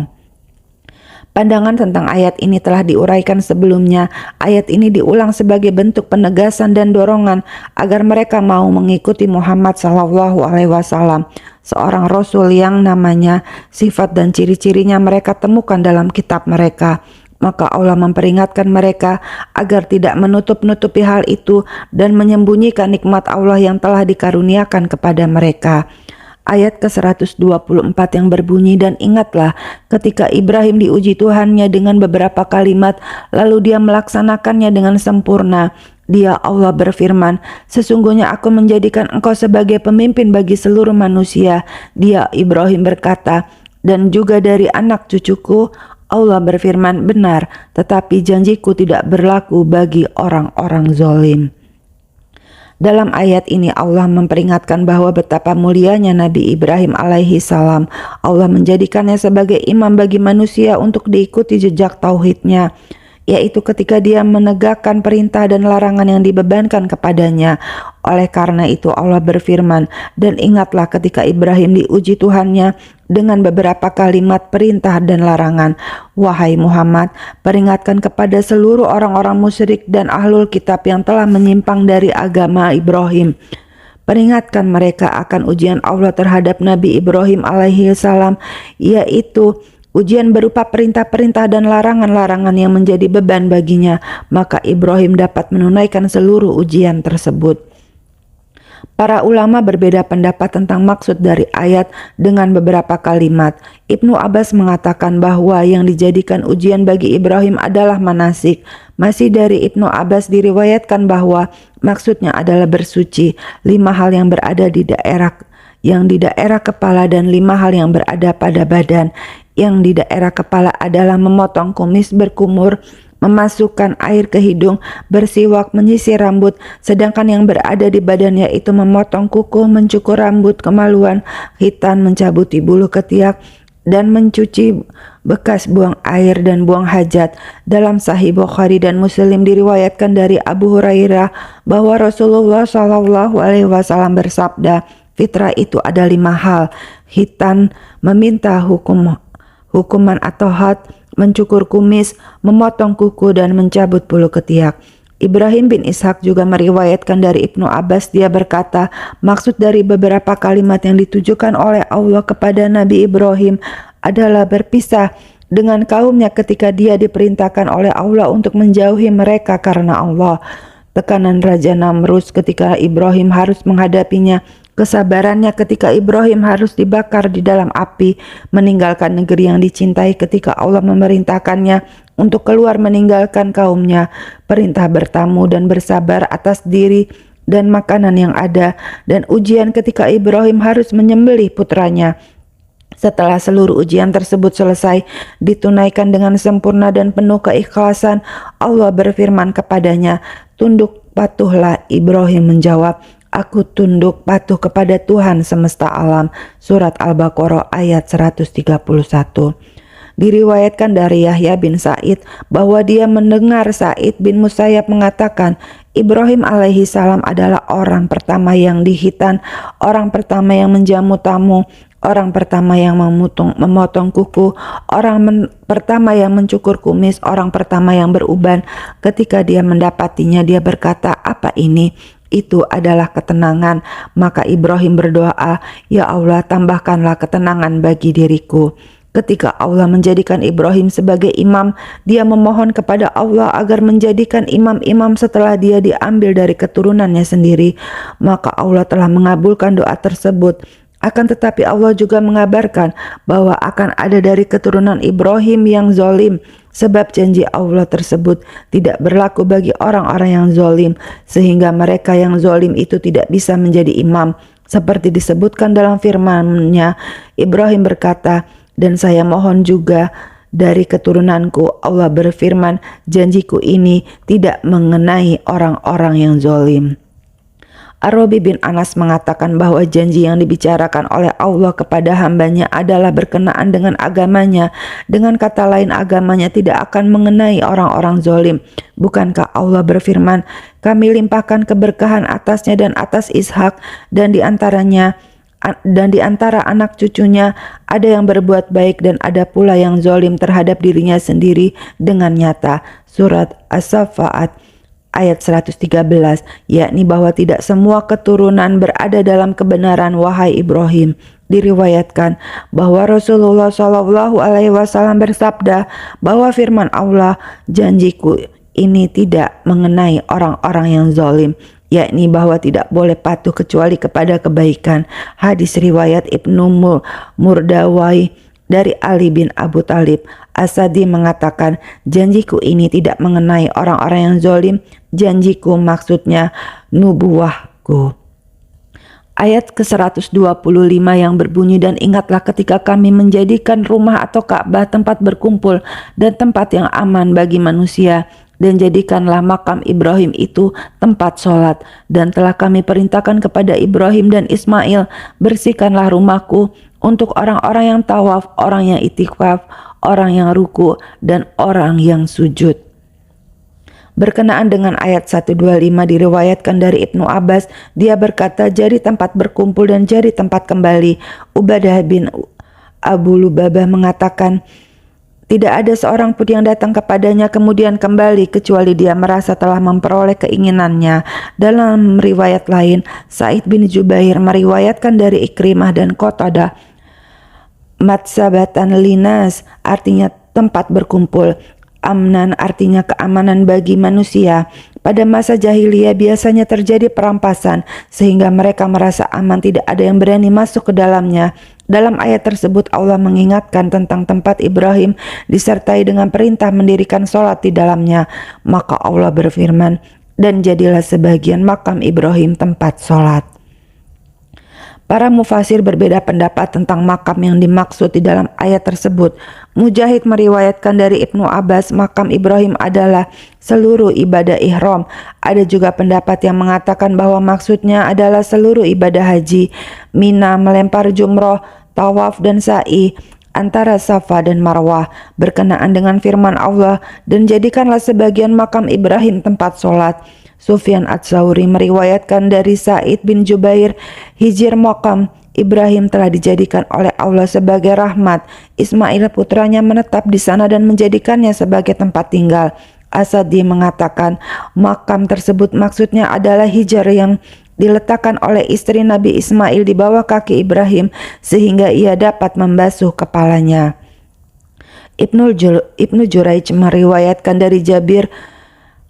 Pandangan tentang ayat ini telah diuraikan sebelumnya. Ayat ini diulang sebagai bentuk penegasan dan dorongan agar mereka mau mengikuti Muhammad Sallallahu Alaihi Wasallam, seorang Rasul yang namanya, sifat dan ciri-cirinya mereka temukan dalam kitab mereka. Maka Allah memperingatkan mereka agar tidak menutup-nutupi hal itu dan menyembunyikan nikmat Allah yang telah dikaruniakan kepada mereka. Ayat ke-124 yang berbunyi, dan ingatlah ketika Ibrahim diuji Tuhannya dengan beberapa kalimat, lalu dia melaksanakannya dengan sempurna. Dia Allah berfirman, sesungguhnya aku menjadikan engkau sebagai pemimpin bagi seluruh manusia. Dia Ibrahim berkata, dan juga dari anak cucuku. Allah berfirman, benar, tetapi janjiku tidak berlaku bagi orang-orang zalim. Dalam ayat ini Allah memperingatkan bahwa betapa mulianya Nabi Ibrahim alaihi salam. Allah menjadikannya sebagai imam bagi manusia untuk diikuti jejak tauhidnya, yaitu ketika dia menegakkan perintah dan larangan yang dibebankan kepadanya. Oleh karena itu Allah berfirman, dan ingatlah ketika Ibrahim diuji Tuhannya dengan beberapa kalimat perintah dan larangan. Wahai Muhammad, peringatkan kepada seluruh orang-orang musyrik dan ahlul kitab yang telah menyimpang dari agama Ibrahim. Peringatkan mereka akan ujian Allah terhadap Nabi Ibrahim alaihi salam, yaitu ujian berupa perintah-perintah dan larangan-larangan yang menjadi beban baginya. Maka Ibrahim dapat menunaikan seluruh ujian tersebut. Para ulama berbeda pendapat tentang maksud dari ayat dengan beberapa kalimat. Ibnu Abbas mengatakan bahwa yang dijadikan ujian bagi Ibrahim adalah manasik. Masih dari Ibnu Abbas diriwayatkan bahwa maksudnya adalah bersuci, 5 hal yang berada di daerah kepala dan 5 hal yang berada pada badan. Yang di daerah kepala adalah memotong kumis, berkumur, memasukkan air ke hidung, bersiwak, menyisir rambut. Sedangkan yang berada di badan yaitu memotong kuku, mencukur rambut, kemaluan, khitan, mencabuti bulu ketiak, dan mencuci bekas buang air dan buang hajat. Dalam Sahih Bukhari dan Muslim diriwayatkan dari Abu Hurairah bahwa Rasulullah SAW bersabda, fitrah itu ada 5 hal. Khitan, meminta hukuman atau had, mencukur kumis, memotong kuku, dan mencabut bulu ketiak. Ibrahim bin Ishaq juga meriwayatkan dari Ibnu Abbas, dia berkata, maksud dari beberapa kalimat yang ditujukan oleh Allah kepada Nabi Ibrahim adalah berpisah dengan kaumnya ketika dia diperintahkan oleh Allah untuk menjauhi mereka karena Allah. Tekanan Raja Namrus ketika Ibrahim harus menghadapinya, kesabarannya ketika Ibrahim harus dibakar di dalam api, meninggalkan negeri yang dicintai ketika Allah memerintahkannya untuk keluar meninggalkan kaumnya, perintah bertamu dan bersabar atas diri dan makanan yang ada, dan ujian ketika Ibrahim harus menyembelih putranya. Setelah seluruh ujian tersebut selesai, ditunaikan dengan sempurna dan penuh keikhlasan, Allah berfirman kepadanya, tunduk patuhlah. Ibrahim menjawab, aku tunduk patuh kepada Tuhan semesta alam. Surat Al-Baqarah ayat 131. Diriwayatkan dari Yahya bin Sa'id bahwa dia mendengar Sa'id bin Musayyab mengatakan, Ibrahim alaihi salam adalah orang pertama yang dihitan, orang pertama yang menjamu tamu, orang pertama yang memotong kuku, orang pertama yang mencukur kumis, orang pertama yang beruban. Ketika dia mendapatinya, dia berkata, apa ini? Itu adalah ketenangan. Maka Ibrahim berdoa, ya Allah, tambahkanlah ketenangan bagi diriku. Ketika Allah menjadikan Ibrahim sebagai imam, dia memohon kepada Allah agar menjadikan imam-imam setelah dia diambil dari keturunannya sendiri. Maka Allah telah mengabulkan doa tersebut. Akan tetapi Allah juga mengabarkan bahwa akan ada dari keturunan Ibrahim yang zalim, sebab janji Allah tersebut tidak berlaku bagi orang-orang yang zalim, sehingga mereka yang zalim itu tidak bisa menjadi imam. Seperti disebutkan dalam firman-Nya, Ibrahim berkata, dan saya mohon juga dari keturunanku. Allah berfirman, janjiku ini tidak mengenai orang-orang yang zalim. Ar-Rabi bin Anas mengatakan bahwa janji yang dibicarakan oleh Allah kepada hambanya adalah berkenaan dengan agamanya. Dengan kata lain, agamanya tidak akan mengenai orang-orang zalim. Bukankah Allah berfirman, kami limpahkan keberkahan atasnya dan atas Ishak, dan di antara anak cucunya ada yang berbuat baik dan ada pula yang zalim terhadap dirinya sendiri dengan nyata. Surat As-Saffat ayat 113, yakni bahwa tidak semua keturunan berada dalam kebenaran, wahai Ibrahim. diriwayatkan bahwa Rasulullah Shallallahu Alaihi Wasallam bersabda bahwa firman Allah, janjiku ini tidak mengenai orang-orang yang zalim, yakni bahwa tidak boleh patuh kecuali kepada kebaikan. Hadis riwayat Ibnu Murdawai dari Ali bin Abu Talib. Asadi mengatakan, janjiku ini tidak mengenai orang-orang yang zalim, janjiku maksudnya nubuahku. Ayat ke-125 yang berbunyi, dan ingatlah ketika kami menjadikan rumah atau Ka'bah tempat berkumpul dan tempat yang aman bagi manusia, dan jadikanlah makam Ibrahim itu tempat sholat, dan telah kami perintahkan kepada Ibrahim dan Ismail, bersihkanlah rumahku untuk orang-orang yang tawaf, orang yang itikaf, orang yang ruku, dan orang yang sujud. Berkenaan dengan ayat 125 diriwayatkan dari Ibnu Abbas, dia berkata, jadi tempat berkumpul dan jadi tempat kembali. Ubadah bin Abu Lubabah mengatakan, tidak ada seorang pun yang datang kepadanya kemudian kembali kecuali dia merasa telah memperoleh keinginannya. Dalam riwayat lain, Sa'id bin Jubair meriwayatkan dari Ikrimah dan Qatadah, matsabatan linas artinya tempat berkumpul, amnan artinya keamanan bagi manusia. Pada masa jahiliyah biasanya terjadi perampasan sehingga mereka merasa aman, tidak ada yang berani masuk ke dalamnya. Dalam ayat tersebut Allah mengingatkan tentang tempat Ibrahim disertai dengan perintah mendirikan sholat di dalamnya. Maka Allah berfirman, dan jadilah sebagian makam Ibrahim tempat sholat. Para mufasir berbeda pendapat tentang makam yang dimaksud di dalam ayat tersebut. Mujahid meriwayatkan dari Ibnu Abbas, makam Ibrahim adalah seluruh ibadah ihram. Ada juga pendapat yang mengatakan bahwa maksudnya adalah seluruh ibadah haji, Mina, melempar jumroh, tawaf dan sa'i antara Safa dan Marwah. Berkenaan dengan firman Allah, dan jadikanlah sebagian makam Ibrahim tempat sholat. Sufyan Ats-Tsauri meriwayatkan dari Sa'id bin Jubair, hijir makam Ibrahim telah dijadikan oleh Allah sebagai rahmat. Ismail putranya menetap di sana dan menjadikannya sebagai tempat tinggal. Asadi mengatakan makam tersebut maksudnya adalah hijr yang diletakkan oleh istri Nabi Ismail di bawah kaki Ibrahim sehingga ia dapat membasuh kepalanya. Ibnu Juraij meriwayatkan dari Jabir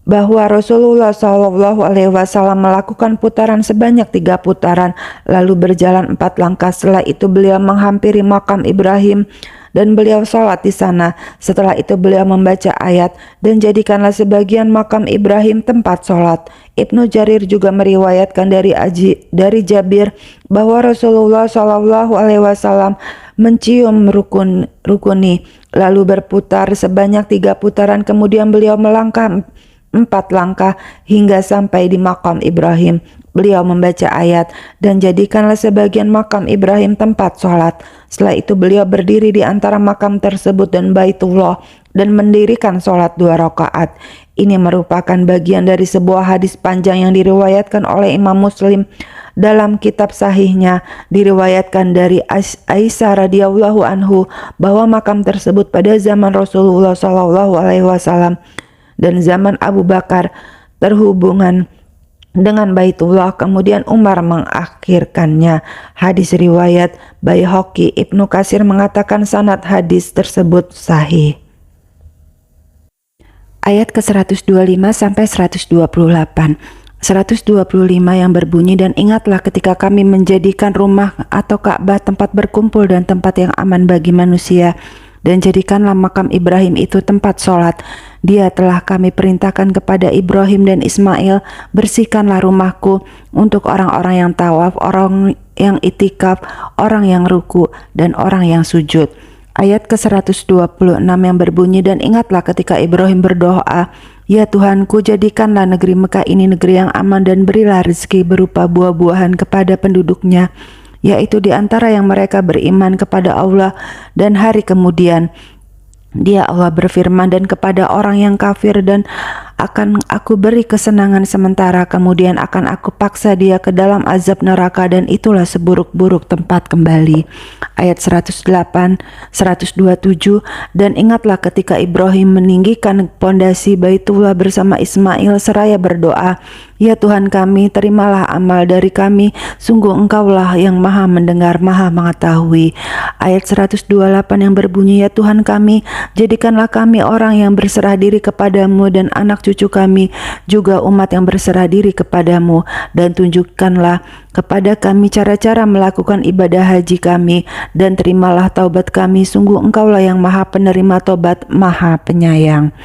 bahwa Rasulullah SAW melakukan putaran sebanyak 3 putaran, lalu berjalan 4 langkah. Setelah itu beliau menghampiri makam Ibrahim dan beliau sholat di sana. Setelah itu beliau membaca ayat, dan jadikanlah sebagian makam Ibrahim tempat sholat. Ibnu Jarir juga meriwayatkan dari Jabir bahwa Rasulullah SAW mencium rukuni, lalu berputar sebanyak 3 putaran, kemudian beliau melangkah 4 langkah hingga sampai di makam Ibrahim. Beliau membaca ayat, dan jadikanlah sebagian makam Ibrahim tempat sholat. Setelah itu beliau berdiri di antara makam tersebut dan Baitullah dan mendirikan sholat 2 rakaat. Ini merupakan bagian dari sebuah hadis panjang yang diriwayatkan oleh Imam Muslim dalam kitab sahihnya. Diriwayatkan dari Aisyah radhiyallahu anhu bahwa makam tersebut pada zaman Rasulullah SAW dan zaman Abu Bakar terhubungan dengan Baitullah, kemudian Umar mengakhirkannya. Hadis riwayat Baihaqi. Ibnu Katsir mengatakan sanad hadis tersebut sahih. Ayat ke-125 sampai 128. 125 yang berbunyi, dan ingatlah ketika kami menjadikan rumah atau Ka'bah tempat berkumpul dan tempat yang aman bagi manusia, dan jadikanlah makam Ibrahim itu tempat sholat. Dia telah kami perintahkan kepada Ibrahim dan Ismail, bersihkanlah rumahku untuk orang-orang yang tawaf, orang yang itikaf, orang yang ruku, dan orang yang sujud. Ayat ke-126 yang berbunyi, dan ingatlah ketika Ibrahim berdoa, ya Tuhanku, jadikanlah negeri Mekah ini negeri yang aman, dan berilah rezeki berupa buah-buahan kepada penduduknya, yaitu di antara yang mereka beriman kepada Allah dan hari kemudian. Dia Allah berfirman, dan kepada orang yang kafir dan akan aku beri kesenangan sementara, kemudian akan aku paksa dia ke dalam azab neraka, dan itulah seburuk-buruk tempat kembali. Ayat 108, 127, dan ingatlah ketika Ibrahim meninggikan pondasi Baitullah bersama Ismail seraya berdoa, ya Tuhan kami, terimalah amal dari kami, sungguh Engkaulah yang maha mendengar, maha mengetahui. Ayat 128 yang berbunyi, ya Tuhan kami, jadikanlah kami orang yang berserah diri kepadamu, dan anak cucu kami juga umat yang berserah diri kepadamu, dan tunjukkanlah kepada kami cara-cara melakukan ibadah haji kami, dan terimalah taubat kami, sungguh Engkaulah yang maha penerima taubat, maha penyayang.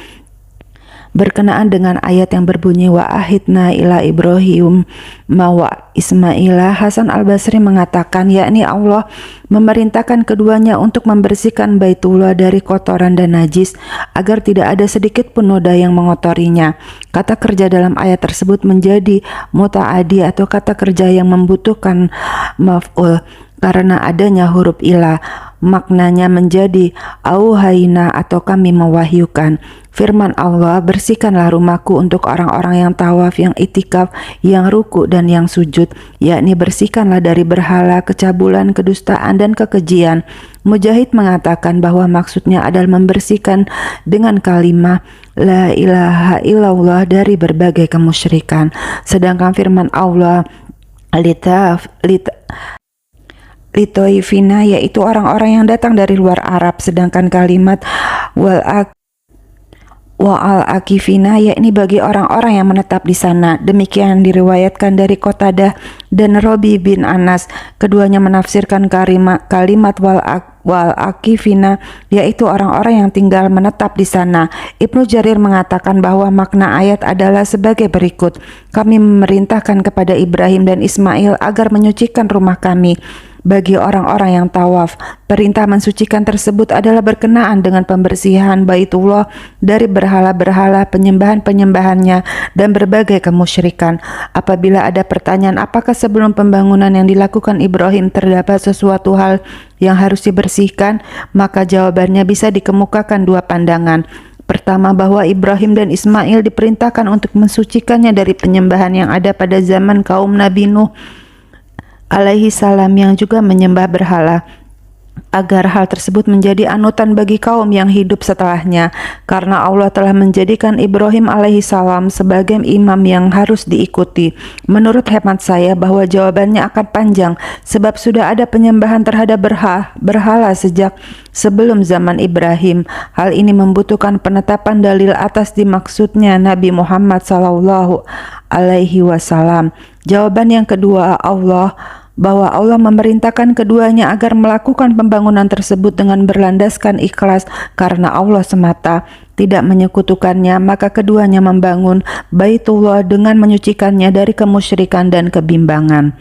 Berkenaan dengan ayat yang berbunyi wa ahidna ila Ibrahim mawa Ismaila, Hasan al-Basri mengatakan, yakni Allah memerintahkan keduanya untuk membersihkan Baitullah dari kotoran dan najis agar tidak ada sedikit pun noda yang mengotorinya. Kata kerja dalam ayat tersebut menjadi muta'adi atau kata kerja yang membutuhkan maf'ul karena adanya huruf ilah. Maknanya menjadi auhayna atau kami mewahyukan. Firman Allah, bersihkanlah rumahku untuk orang-orang yang tawaf, yang itikaf, yang ruku dan yang sujud, yakni bersihkanlah dari berhala, kecabulan, kedustaan dan kekejian. Mujahid mengatakan bahwa maksudnya adalah membersihkan dengan kalimat la ilaha illallah dari berbagai kemusyrikan. Sedangkan firman Allah litoifina, yaitu orang-orang yang datang dari luar Arab, sedangkan kalimat wa'al akifina, yakni bagi orang-orang yang menetap di sana. Demikian diriwayatkan dari Qatadah dan Robi bin Anas. Keduanya menafsirkan kalimat wal akifina, yaitu orang-orang yang tinggal menetap di sana. Ibnu Jarir mengatakan bahwa makna ayat adalah sebagai berikut: kami memerintahkan kepada Ibrahim dan Ismail agar menyucikan rumah kami bagi orang-orang yang tawaf. Perintah mensucikan tersebut adalah berkenaan dengan pembersihan Baitullah dari berhala-berhala, penyembahan-penyembahannya, dan berbagai kemusyrikan. Apabila ada pertanyaan apakah sebelum pembangunan yang dilakukan Ibrahim terdapat sesuatu hal yang harus dibersihkan, maka jawabannya bisa dikemukakan dua pandangan. Pertama, bahwa Ibrahim dan Ismail diperintahkan untuk mensucikannya dari penyembahan yang ada pada zaman kaum Nabi Nuh alaihi salam yang juga menyembah berhala, agar hal tersebut menjadi anutan bagi kaum yang hidup setelahnya, karena Allah telah menjadikan Ibrahim alaihi salam sebagai imam yang harus diikuti. Menurut hemat saya bahwa jawabannya akan panjang, sebab sudah ada penyembahan terhadap berhala sejak sebelum zaman Ibrahim. Hal ini membutuhkan penetapan dalil atas dimaksudnya Nabi Muhammad sallallahu alaihi wasallam. Jawaban yang kedua, bahwa Allah memerintahkan keduanya agar melakukan pembangunan tersebut dengan berlandaskan ikhlas karena Allah semata, tidak menyekutukannya, maka keduanya membangun Baitullah dengan menyucikannya dari kemusyrikan dan kebimbangan.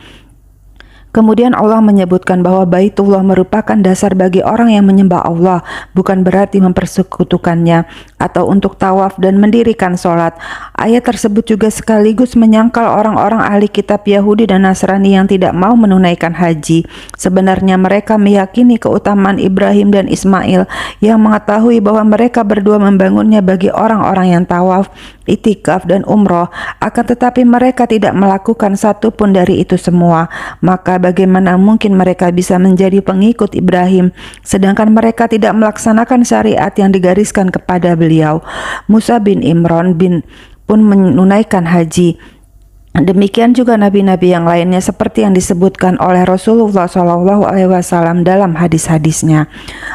Kemudian Allah menyebutkan bahwa Baitullah merupakan dasar bagi orang yang menyembah Allah, bukan berarti mempersekutukannya atau untuk tawaf dan mendirikan sholat. Ayat tersebut juga sekaligus menyangkal orang-orang ahli kitab Yahudi dan Nasrani yang tidak mau menunaikan haji. Sebenarnya mereka meyakini keutamaan Ibrahim dan Ismail yang mengetahui bahwa mereka berdua membangunnya bagi orang-orang yang tawaf, itikaf dan umroh, akan tetapi mereka tidak melakukan satu pun dari itu semua. Maka bagaimana mungkin mereka bisa menjadi pengikut Ibrahim sedangkan mereka tidak melaksanakan syariat yang digariskan kepada beliau? Musa bin Imran pun menunaikan haji. Demikian juga nabi-nabi yang lainnya seperti yang disebutkan oleh Rasulullah SAW dalam hadis-hadisnya.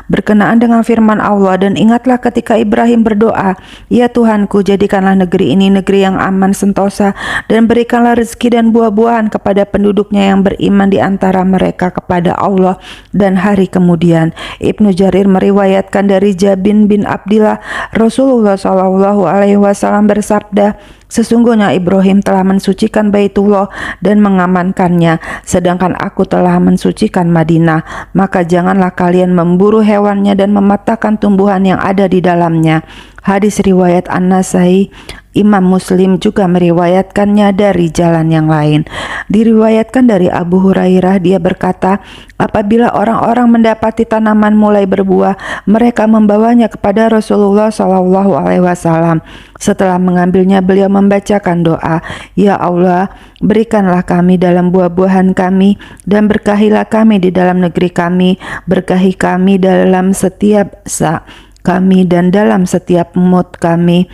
Berkenaan dengan firman Allah, dan ingatlah ketika Ibrahim berdoa, ya Tuhanku, jadikanlah negeri ini negeri yang aman sentosa, dan berikanlah rezeki dan buah-buahan kepada penduduknya yang beriman di antara mereka kepada Allah dan hari kemudian. Ibnu Jarir meriwayatkan dari Jabir bin Abdillah, Rasulullah SAW bersabda, sesungguhnya Ibrahim telah mensucikan Baitullah dan mengamankannya, sedangkan aku telah mensucikan Madinah. Maka janganlah kalian memburu hewannya dan mematahkan tumbuhan yang ada di dalamnya. Hadis riwayat An-Nasai, Imam Muslim juga meriwayatkannya dari jalan yang lain. Diriwayatkan dari Abu Hurairah, dia berkata, apabila orang-orang mendapati tanaman mulai berbuah, mereka membawanya kepada Rasulullah SAW. Setelah mengambilnya, beliau membacakan doa, "Ya Allah, berikanlah kami dalam buah-buahan kami, dan berkahilah kami di dalam negeri kami, berkahi kami dalam setiap kami dan dalam setiap mood kami.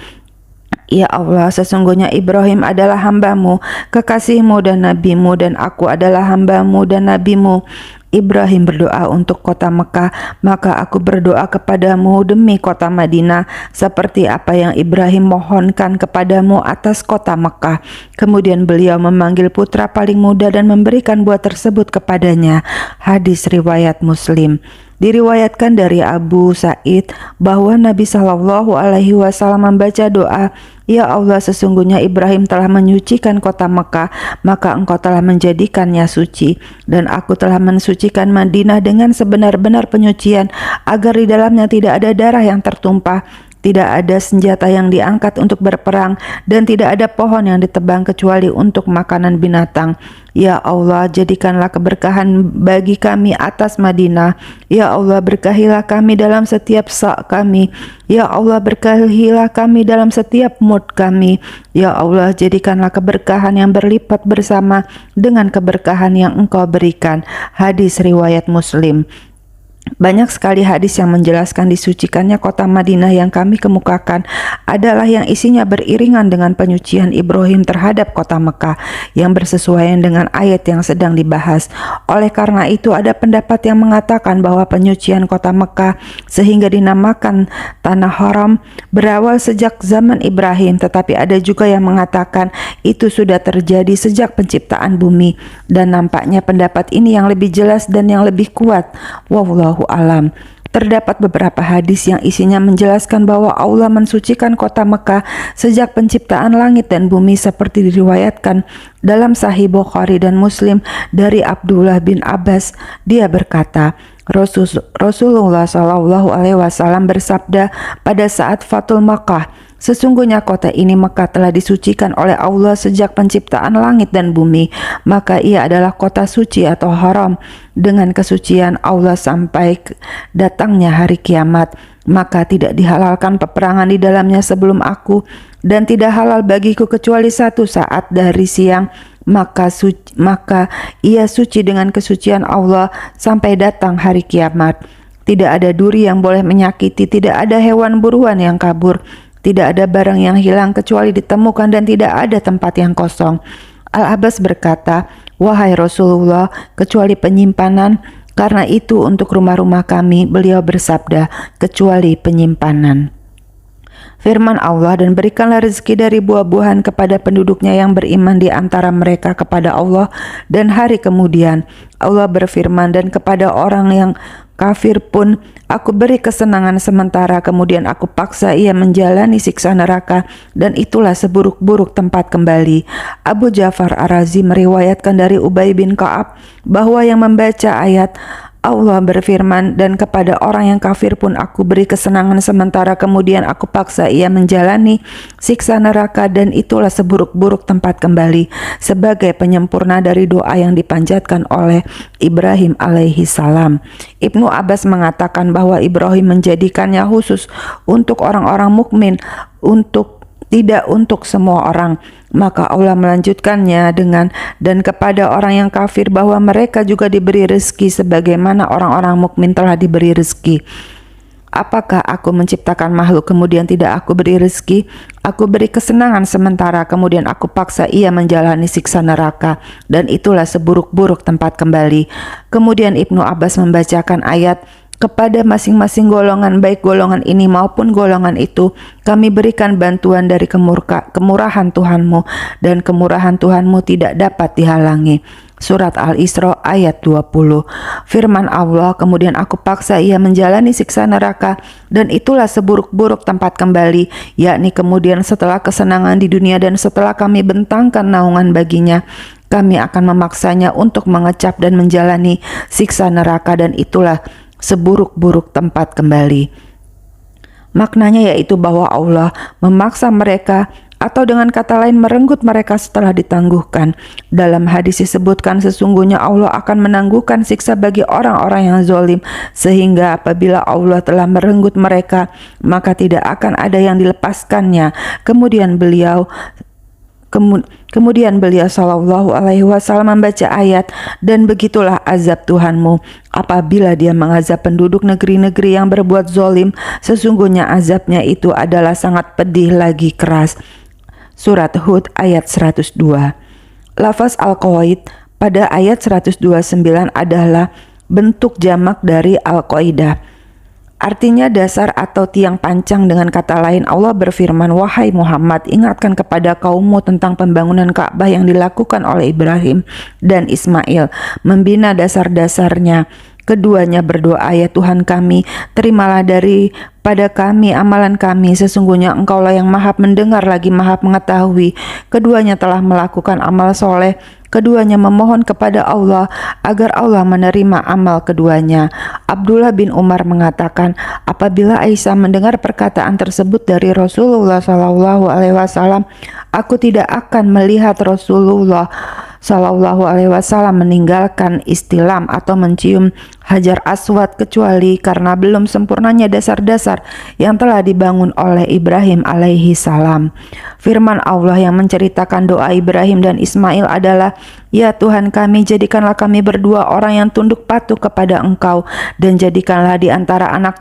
Ya Allah, sesungguhnya Ibrahim adalah hamba-Mu, kekasih-Mu dan Nabi-Mu, dan aku adalah hamba-Mu dan Nabi-Mu. Ibrahim berdoa untuk kota Mekah, maka aku berdoa kepadamu demi kota Madinah, seperti apa yang Ibrahim mohonkan kepadamu atas kota Mekah." Kemudian beliau memanggil putra paling muda dan memberikan buah tersebut kepadanya. Hadis riwayat Muslim. Diriwayatkan dari Abu Sa'id bahwa Nabi SAW membaca doa, "Ya Allah, sesungguhnya Ibrahim telah menyucikan kota Mekah, maka Engkau telah menjadikannya suci, dan aku telah mensucikan Madinah dengan sebenar-benar penyucian, agar di dalamnya tidak ada darah yang tertumpah, tidak ada senjata yang diangkat untuk berperang, dan tidak ada pohon yang ditebang kecuali untuk makanan binatang. Ya Allah, jadikanlah keberkahan bagi kami atas Madinah. Ya Allah, berkahilah kami dalam setiap kami. Ya Allah, berkahilah kami dalam setiap mood kami. Ya Allah, jadikanlah keberkahan yang berlipat bersama dengan keberkahan yang Engkau berikan." Hadis riwayat Muslim. Banyak sekali hadis yang menjelaskan disucikannya kota Madinah yang kami kemukakan adalah yang isinya beriringan dengan penyucian Ibrahim terhadap kota Mekah yang bersesuaian dengan ayat yang sedang dibahas. Oleh karena itu, ada pendapat yang mengatakan bahwa penyucian kota Mekah sehingga dinamakan Tanah Haram berawal sejak zaman Ibrahim, tetapi ada juga yang mengatakan itu sudah terjadi sejak penciptaan bumi, dan nampaknya pendapat ini yang lebih jelas dan yang lebih kuat. Wallahu alam. Terdapat beberapa hadis yang isinya menjelaskan bahwa Allah mensucikan kota Mekah sejak penciptaan langit dan bumi, seperti diriwayatkan dalam Sahih Bukhari dan Muslim dari Abdullah bin Abbas. Dia berkata, Rasulullah SAW bersabda pada saat Fathul Makkah, "Sesungguhnya kota ini Mekah telah disucikan oleh Allah sejak penciptaan langit dan bumi, maka ia adalah kota suci atau haram dengan kesucian Allah sampai datangnya hari kiamat. Maka tidak dihalalkan peperangan di dalamnya sebelum aku, dan tidak halal bagiku kecuali satu saat dari siang, maka ia suci dengan kesucian Allah sampai datang hari kiamat. Tidak ada duri yang boleh menyakiti, tidak ada hewan buruan yang kabur, tidak ada barang yang hilang kecuali ditemukan, dan tidak ada tempat yang kosong." Al-Abbas berkata, "Wahai Rasulullah, kecuali penyimpanan, karena itu untuk rumah-rumah kami," beliau bersabda, "kecuali penyimpanan." Firman Allah, "Dan berikanlah rezeki dari buah-buahan kepada penduduknya yang beriman di antara mereka kepada Allah dan hari kemudian." Allah berfirman, "Dan kepada orang yang kafir pun aku beri kesenangan sementara, kemudian aku paksa ia menjalani siksa neraka, dan itulah seburuk-buruk tempat kembali." Abu Ja'far Ar-Razi meriwayatkan dari Ubay bin Ka'ab bahwa yang membaca ayat Allah berfirman, "Dan kepada orang yang kafir pun aku beri kesenangan sementara, kemudian aku paksa ia menjalani siksa neraka, dan itulah seburuk-buruk tempat kembali," sebagai penyempurna dari doa yang dipanjatkan oleh Ibrahim alaihi salam. Ibnu Abbas mengatakan bahwa Ibrahim menjadikannya khusus untuk orang-orang mukmin, tidak untuk semua orang. Maka Allah melanjutkannya dengan, "Dan kepada orang yang kafir bahwa mereka juga diberi rezeki sebagaimana orang-orang mukmin telah diberi rezeki. Apakah aku menciptakan makhluk kemudian tidak aku beri rezeki? Aku beri kesenangan sementara, kemudian aku paksa ia menjalani siksa neraka, dan itulah seburuk-buruk tempat kembali." Kemudian Ibnu Abbas membacakan ayat, "Kepada masing-masing golongan, baik golongan ini maupun golongan itu, kami berikan bantuan dari kemurahan Tuhanmu, dan kemurahan Tuhanmu tidak dapat dihalangi." Surat Al-Isra ayat 20. Firman Allah, "Kemudian aku paksa ia menjalani siksa neraka, dan itulah seburuk-buruk tempat kembali," yakni kemudian setelah kesenangan di dunia dan setelah kami bentangkan naungan baginya, kami akan memaksanya untuk mengecap dan menjalani siksa neraka, dan itulah seburuk-buruk tempat kembali. Maknanya yaitu bahwa Allah memaksa mereka atau dengan kata lain merenggut mereka setelah ditangguhkan. Dalam hadis disebutkan sesungguhnya Allah akan menangguhkan siksa bagi orang-orang yang zalim, sehingga apabila Allah telah merenggut mereka maka tidak akan ada yang dilepaskannya. Kemudian beliau Shallallahu Alaihi Wasallam membaca ayat, dan begitulah azab Tuhanmu apabila dia mengazab penduduk negeri-negeri yang berbuat zalim, sesungguhnya azabnya itu adalah sangat pedih lagi keras. Surat Hud ayat 102. Lafaz al-qawaid pada ayat 129 adalah bentuk jamak dari al-qaidah. Artinya dasar atau tiang pancang. Dengan kata lain, Allah berfirman, "Wahai Muhammad, ingatkan kepada kaummu tentang pembangunan Ka'bah yang dilakukan oleh Ibrahim dan Ismail, membina dasar-dasarnya. Keduanya berdoa, ya Tuhan kami, terimalah daripada kami amalan kami, sesungguhnya Engkaulah yang maha mendengar lagi maha mengetahui." Keduanya telah melakukan amal soleh. Keduanya memohon kepada Allah agar Allah menerima amal keduanya. Abdullah bin Umar mengatakan, apabila Aisyah mendengar perkataan tersebut dari Rasulullah SAW, aku tidak akan melihat Rasulullah SAW meninggalkan istilam atau mencium Hajar Aswad kecuali karena belum sempurnanya dasar-dasar yang telah dibangun oleh Ibrahim alaihi salam. Firman Allah yang menceritakan doa Ibrahim dan Ismail adalah, "Ya Tuhan kami, jadikanlah kami berdua orang yang tunduk patuh kepada Engkau, dan jadikanlah di antara anak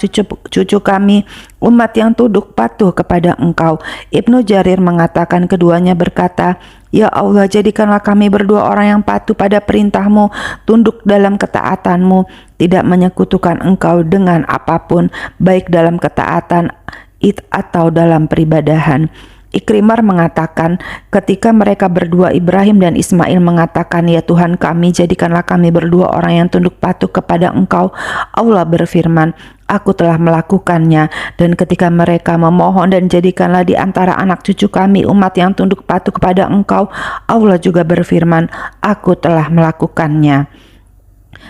cucu kami umat yang tunduk patuh kepada Engkau." Ibnu Jarir mengatakan keduanya berkata, "Ya Allah, jadikanlah kami berdua orang yang patuh pada perintah-Mu, tunduk dalam ketaatan-Mu, tidak menyekutukan Engkau dengan apapun, baik dalam ketaatan atau dalam peribadahan." Ikrimah mengatakan, ketika mereka berdua Ibrahim dan Ismail mengatakan, "Ya Tuhan kami, jadikanlah kami berdua orang yang tunduk patuh kepada Engkau," Allah berfirman, "Aku telah melakukannya." Dan ketika mereka memohon, "Dan jadikanlah di antara anak cucu kami umat yang tunduk patuh kepada Engkau," Allah juga berfirman, "Aku telah melakukannya."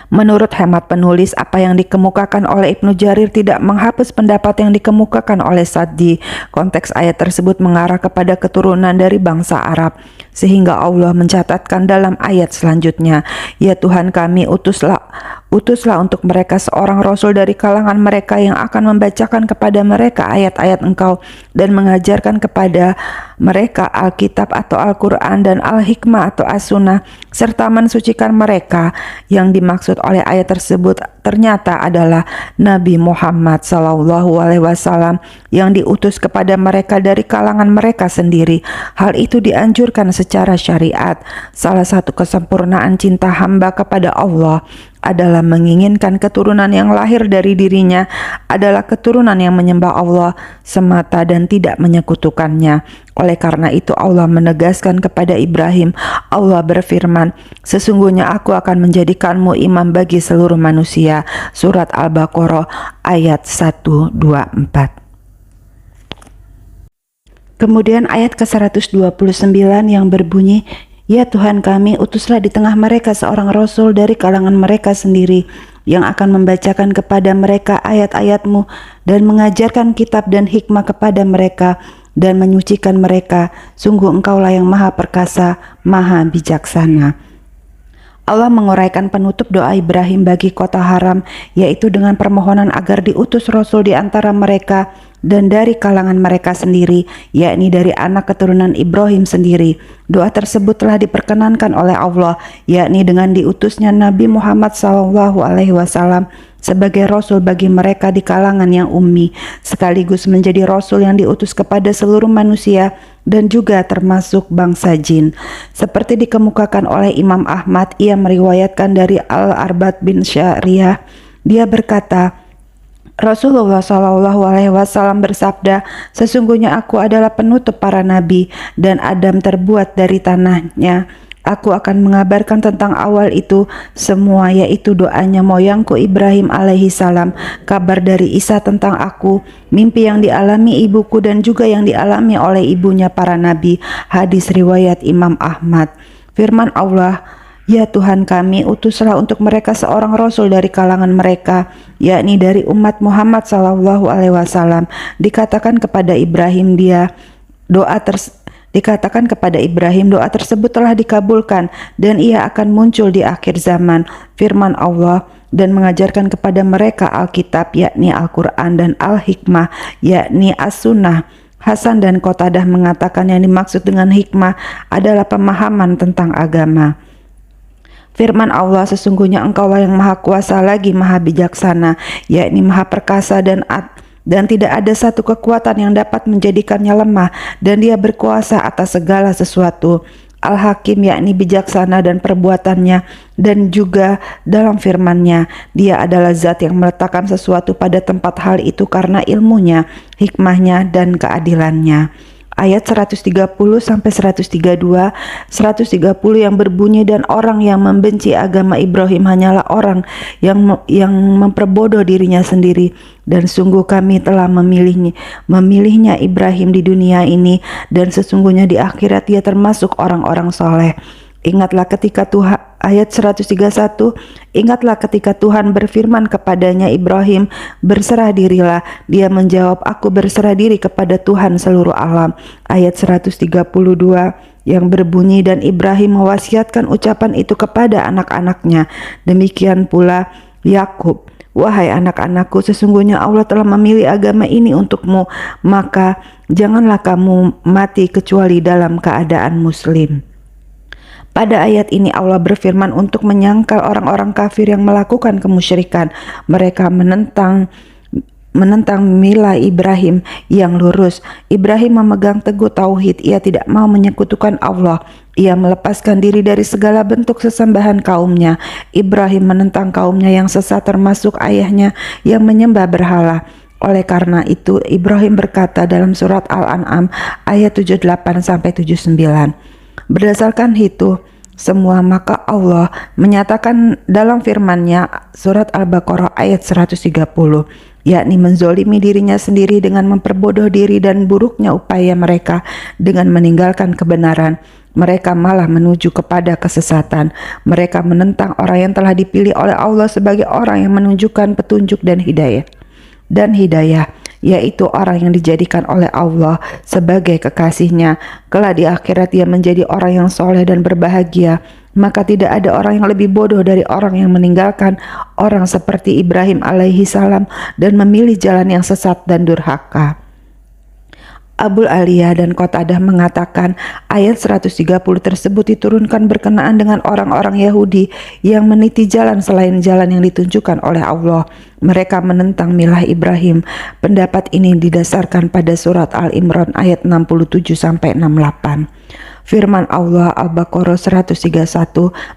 Menurut hemat penulis, apa yang dikemukakan oleh Ibnu Jarir tidak menghapus pendapat yang dikemukakan oleh Saddi. Konteks ayat tersebut mengarah kepada keturunan dari bangsa Arab, sehingga Allah mencatatkan dalam ayat selanjutnya, "Ya Tuhan kami, utuslah untuk mereka seorang rasul dari kalangan mereka yang akan membacakan kepada mereka ayat-ayat Engkau dan mengajarkan kepada mereka Alkitab atau Al-Quran dan Al-Hikmah atau As-Sunnah, serta mensucikan mereka." Yang dimaksud oleh ayat tersebut ternyata adalah Nabi Muhammad SAW yang diutus kepada mereka dari kalangan mereka sendiri. Hal itu dianjurkan secara syariat. Salah satu kesempurnaan cinta hamba kepada Allah adalah menginginkan keturunan yang lahir dari dirinya adalah keturunan yang menyembah Allah semata dan tidak menyekutukannya. Oleh karena itu Allah menegaskan kepada Ibrahim, Allah berfirman, "Sesungguhnya aku akan menjadikanmu imam bagi seluruh manusia." Surat Al-Baqarah ayat 124. Kemudian ayat ke-129 yang berbunyi, "Ya Tuhan kami, utuslah di tengah mereka seorang rasul dari kalangan mereka sendiri, yang akan membacakan kepada mereka ayat-ayat-Mu dan mengajarkan kitab dan hikmah kepada mereka dan menyucikan mereka. Sungguh Engkaulah yang maha perkasa, maha bijaksana." Allah menguraikan penutup doa Ibrahim bagi kota haram, yaitu dengan permohonan agar diutus Rasul di antara mereka dan dari kalangan mereka sendiri, yakni dari anak keturunan Ibrahim sendiri. Doa tersebut telah diperkenankan oleh Allah, yakni dengan diutusnya Nabi Muhammad SAW sebagai Rasul bagi mereka di kalangan yang ummi, sekaligus menjadi Rasul yang diutus kepada seluruh manusia dan juga termasuk bangsa jin. Seperti dikemukakan oleh Imam Ahmad, ia meriwayatkan dari Al-Arbad bin Syariah, dia berkata, Rasulullah SAW bersabda, "Sesungguhnya aku adalah penutup para nabi dan Adam terbuat dari tanahnya. Aku akan mengabarkan tentang awal itu semua, yaitu doanya moyangku Ibrahim alaihi salam, kabar dari Isa tentang aku, mimpi yang dialami ibuku dan juga yang dialami oleh ibunya para nabi." Hadis riwayat Imam Ahmad. Firman Allah Ya Tuhan kami, utuslah untuk mereka seorang rasul dari kalangan mereka, yakni dari umat Muhammad sallallahu alaihi wasallam. Dikatakan kepada Ibrahim doa tersebut telah dikabulkan dan ia akan muncul di akhir zaman. Firman Allah, dan mengajarkan kepada mereka Alkitab, yakni Al-Quran, dan Al-Hikmah, yakni As-Sunnah. Hasan dan Qatadah mengatakan yang dimaksud dengan hikmah adalah pemahaman tentang agama. Firman Allah, sesungguhnya engkaulah yang maha kuasa lagi maha bijaksana, yakni maha perkasa dan tidak ada satu kekuatan yang dapat menjadikannya lemah, dan dia berkuasa atas segala sesuatu. Al-Hakim, yakni bijaksana dan perbuatannya, dan juga dalam firman-Nya, dia adalah zat yang meletakkan sesuatu pada tempat hal itu karena ilmunya, hikmahnya, dan keadilannya. Ayat 130 sampai 132, 130 yang berbunyi, dan orang yang membenci agama Ibrahim hanyalah orang yang memperbodoh dirinya sendiri, dan sungguh kami telah memilihnya Ibrahim di dunia ini, dan sesungguhnya di akhirat dia termasuk orang-orang soleh. Ingatlah ketika Tuhan, ayat 131, ingatlah ketika Tuhan berfirman kepadanya, Ibrahim, berserah dirilah. Dia menjawab, aku berserah diri kepada Tuhan seluruh alam. Ayat 132 yang berbunyi, dan Ibrahim mewasiatkan ucapan itu kepada anak-anaknya. Demikian pula Yakub. Wahai anak-anakku, sesungguhnya Allah telah memilih agama ini untukmu, maka janganlah kamu mati kecuali dalam keadaan muslim. Pada ayat ini Allah berfirman untuk menyangkal orang-orang kafir yang melakukan kemusyrikan. Mereka menentang milah Ibrahim yang lurus. Ibrahim memegang teguh tauhid, ia tidak mau menyekutukan Allah. Ia melepaskan diri dari segala bentuk sesembahan kaumnya. Ibrahim menentang kaumnya yang sesat, termasuk ayahnya yang menyembah berhala. Oleh karena itu Ibrahim berkata dalam surat Al-An'am ayat 78 sampai 79. Berdasarkan itu semua, maka Allah menyatakan dalam firman-Nya surat Al-Baqarah ayat 130, yakni menzolimi dirinya sendiri dengan memperbodoh diri dan buruknya upaya mereka dengan meninggalkan kebenaran. Mereka malah menuju kepada kesesatan. Mereka menentang orang yang telah dipilih oleh Allah sebagai orang yang menunjukkan petunjuk dan hidayah, yaitu orang yang dijadikan oleh Allah sebagai kekasihnya. Kelak di akhirat dia menjadi orang yang soleh dan berbahagia. Maka tidak ada orang yang lebih bodoh dari orang yang meninggalkan orang seperti Ibrahim alaihi salam dan memilih jalan yang sesat dan durhaka. Abul Aliyah dan Qatadah mengatakan ayat 130 tersebut diturunkan berkenaan dengan orang-orang Yahudi yang meniti jalan selain jalan yang ditunjukkan oleh Allah. Mereka menentang milah Ibrahim. Pendapat ini didasarkan pada surat Al-Imran ayat 67 sampai 68. Firman Allah Al-Baqarah 131,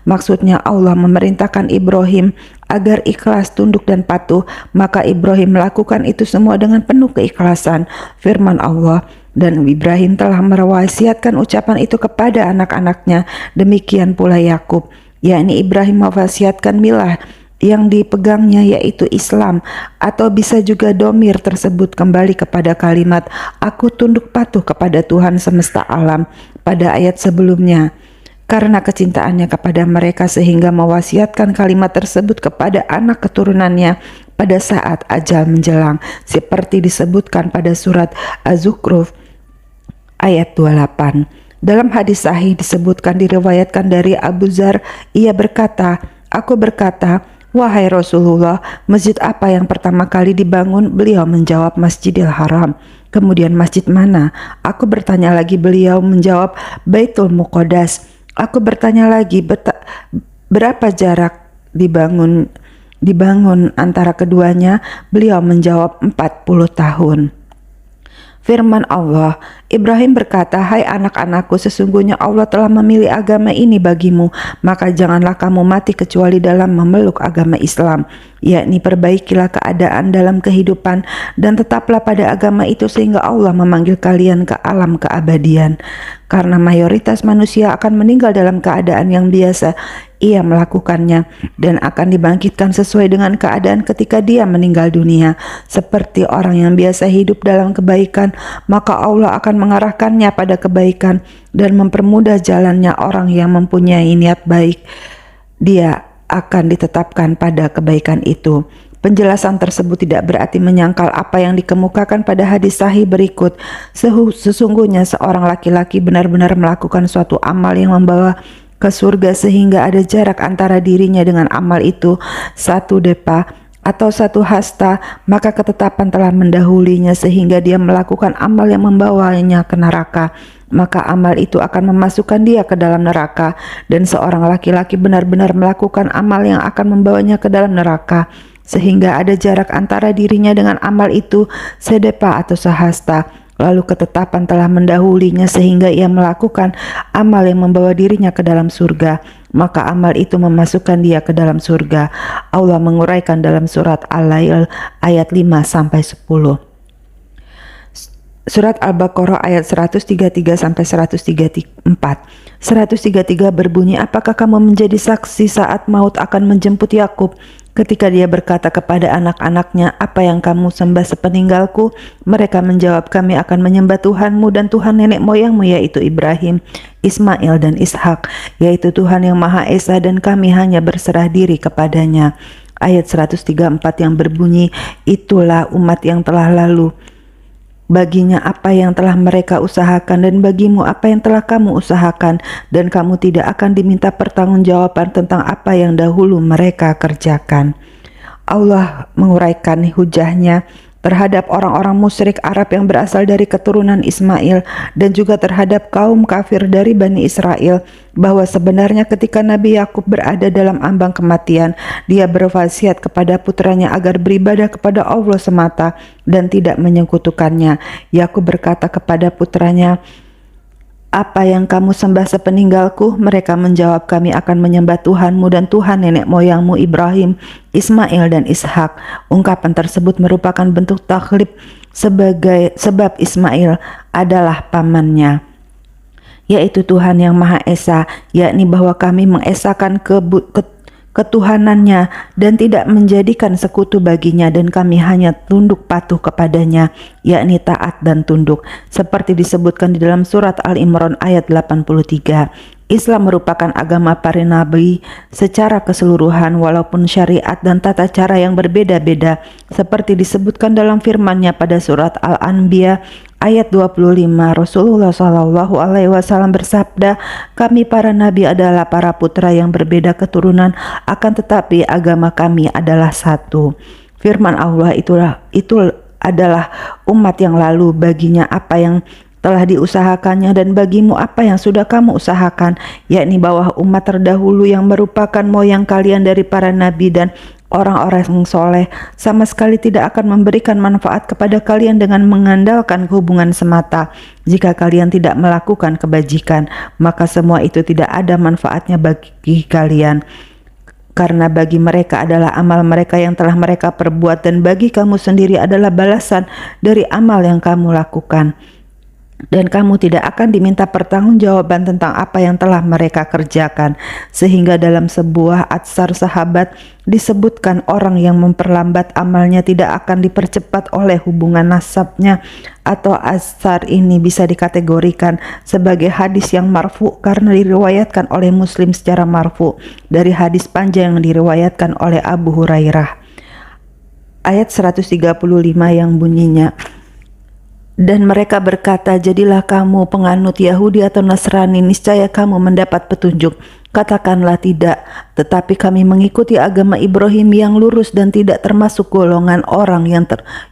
maksudnya Allah memerintahkan Ibrahim agar ikhlas, tunduk dan patuh, maka Ibrahim melakukan itu semua dengan penuh keikhlasan. Firman Allah, dan Ibrahim telah mewasiatkan ucapan itu kepada anak-anaknya, demikian pula Yakub, yakni Ibrahim mewasiatkan milah yang dipegangnya yaitu Islam, atau bisa juga domir tersebut kembali kepada kalimat aku tunduk patuh kepada Tuhan semesta alam pada ayat sebelumnya. Karena kecintaannya kepada mereka sehingga mewasiatkan kalimat tersebut kepada anak keturunannya pada saat ajal menjelang, seperti disebutkan pada surat Az-Zukhruf ayat 28. Dalam hadis sahih disebutkan, diriwayatkan dari Abu Dzar, ia berkata, aku berkata, wahai Rasulullah, masjid apa yang pertama kali dibangun? Beliau menjawab, Masjidil Haram. Kemudian masjid mana? Aku bertanya lagi, beliau menjawab, Baitul Muqaddas. Aku bertanya lagi, berapa jarak dibangun antara keduanya? Beliau menjawab 40 tahun. Firman Allah, Ibrahim berkata, hai anak-anakku, sesungguhnya Allah telah memilih agama ini bagimu, maka janganlah kamu mati kecuali dalam memeluk agama Islam, yakni perbaikilah keadaan dalam kehidupan dan tetaplah pada agama itu sehingga Allah memanggil kalian ke alam keabadian. Karena mayoritas manusia akan meninggal dalam keadaan yang biasa ia melakukannya dan akan dibangkitkan sesuai dengan keadaan ketika dia meninggal dunia. Seperti orang yang biasa hidup dalam kebaikan, maka Allah akan mengarahkannya pada kebaikan dan mempermudah jalannya orang yang mempunyai niat baik. dia akan ditetapkan pada kebaikan itu. Penjelasan tersebut tidak berarti menyangkal apa yang dikemukakan pada hadis sahih berikut. Sesungguhnya seorang laki-laki benar-benar melakukan suatu amal yang membawa ke surga sehingga ada jarak antara dirinya dengan amal itu satu depa atau satu hasta, maka ketetapan telah mendahulinya sehingga dia melakukan amal yang membawanya ke neraka, maka amal itu akan memasukkan dia ke dalam neraka. Dan seorang laki-laki benar-benar melakukan amal yang akan membawanya ke dalam neraka sehingga ada jarak antara dirinya dengan amal itu sedepa atau sehasta, lalu ketetapan telah mendahulinya sehingga ia melakukan amal yang membawa dirinya ke dalam surga, maka amal itu memasukkan dia ke dalam surga. Allah menguraikan dalam surat Al-Lail ayat 5-10. Surat Al-Baqarah ayat 133-134. 133 berbunyi, apakah kamu menjadi saksi saat maut akan menjemput Yakub ketika dia berkata kepada anak-anaknya, apa yang kamu sembah sepeninggalku? Mereka menjawab, kami akan menyembah Tuhanmu dan Tuhan nenek moyangmu, yaitu Ibrahim, Ismail dan Ishak, yaitu Tuhan yang Maha Esa, dan kami hanya berserah diri kepadanya. Ayat 134 yang berbunyi, itulah umat yang telah lalu, baginya apa yang telah mereka usahakan dan bagimu apa yang telah kamu usahakan, dan kamu tidak akan diminta pertanggungjawaban tentang apa yang dahulu mereka kerjakan. Allah menguraikan hujahnya terhadap orang-orang musyrik Arab yang berasal dari keturunan Ismail dan juga terhadap kaum kafir dari Bani Israel, bahwa sebenarnya ketika Nabi Yakub berada dalam ambang kematian, dia berwasiat kepada putranya agar beribadah kepada Allah semata dan tidak menyekutukannya. Yakub berkata kepada putranya, apa yang kamu sembah sepeninggalku? Mereka menjawab, kami akan menyembah Tuhanmu dan Tuhan nenek moyangmu Ibrahim, Ismail dan Ishak. Ungkapan tersebut merupakan bentuk taklib sebab Ismail adalah pamannya, yaitu Tuhan yang Maha Esa, yakni bahwa kami mengesakan ketuhanannya dan tidak menjadikan sekutu baginya, dan kami hanya tunduk patuh kepadanya, yakni taat dan tunduk, seperti disebutkan di dalam surat Al-Imran ayat 83. Islam merupakan agama para nabi secara keseluruhan, walaupun syariat dan tata cara yang berbeda-beda, seperti disebutkan dalam firman-Nya pada surat Al-Anbiya ayat 25. Rasulullah SAW bersabda, kami para nabi adalah para putra yang berbeda keturunan, akan tetapi agama kami adalah satu. Firman Allah itu adalah umat yang lalu, baginya apa yang telah diusahakannya dan bagimu apa yang sudah kamu usahakan, yakni bahwa umat terdahulu yang merupakan moyang kalian dari para nabi dan orang-orang yang soleh sama sekali tidak akan memberikan manfaat kepada kalian dengan mengandalkan hubungan semata. Jika kalian tidak melakukan kebajikan, maka semua itu tidak ada manfaatnya bagi kalian, karena bagi mereka adalah amal mereka yang telah mereka perbuat, dan bagi kamu sendiri adalah balasan dari amal yang kamu lakukan. Dan kamu tidak akan diminta pertanggungjawaban tentang apa yang telah mereka kerjakan. Sehingga dalam sebuah atsar sahabat disebutkan orang yang memperlambat amalnya tidak akan dipercepat oleh hubungan nasabnya, atau atsar ini bisa dikategorikan sebagai hadis yang marfu karena diriwayatkan oleh Muslim secara marfu dari hadis panjang yang diriwayatkan oleh Abu Hurairah. Ayat 135 yang bunyinya, dan mereka berkata, jadilah kamu penganut Yahudi atau Nasrani, niscaya kamu mendapat petunjuk. Katakanlah tidak, tetapi kami mengikuti agama Ibrahim yang lurus dan tidak termasuk golongan orang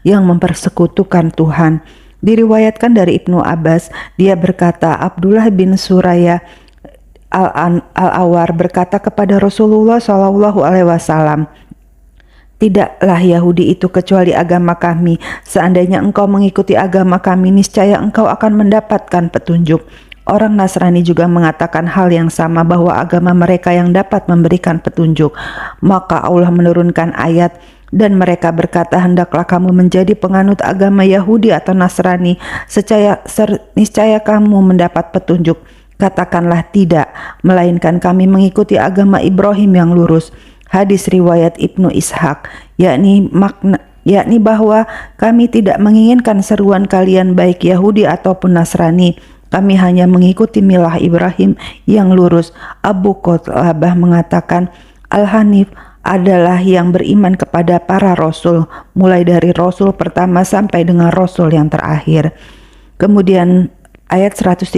yang mempersekutukan Tuhan. Diriwayatkan dari Ibnu Abbas, dia berkata, Abdullah bin Suraya Al-Awar berkata kepada Rasulullah SAW, tidaklah Yahudi itu kecuali agama kami. Seandainya engkau mengikuti agama kami, niscaya engkau akan mendapatkan petunjuk. Orang Nasrani juga mengatakan hal yang sama, bahwa agama mereka yang dapat memberikan petunjuk. Maka Allah menurunkan ayat, dan mereka berkata, hendaklah kamu menjadi penganut agama Yahudi atau Nasrani, niscaya kamu mendapat petunjuk. Katakanlah tidak, melainkan kami mengikuti agama Ibrahim yang lurus. Hadis riwayat Ibnu Ishaq, yakni bahwa kami tidak menginginkan seruan kalian baik Yahudi ataupun Nasrani, kami hanya mengikuti milah Ibrahim yang lurus. Abu Qutbah mengatakan, Al-Hanif adalah yang beriman kepada para rasul, mulai dari rasul pertama sampai dengan rasul yang terakhir. Kemudian ayat 136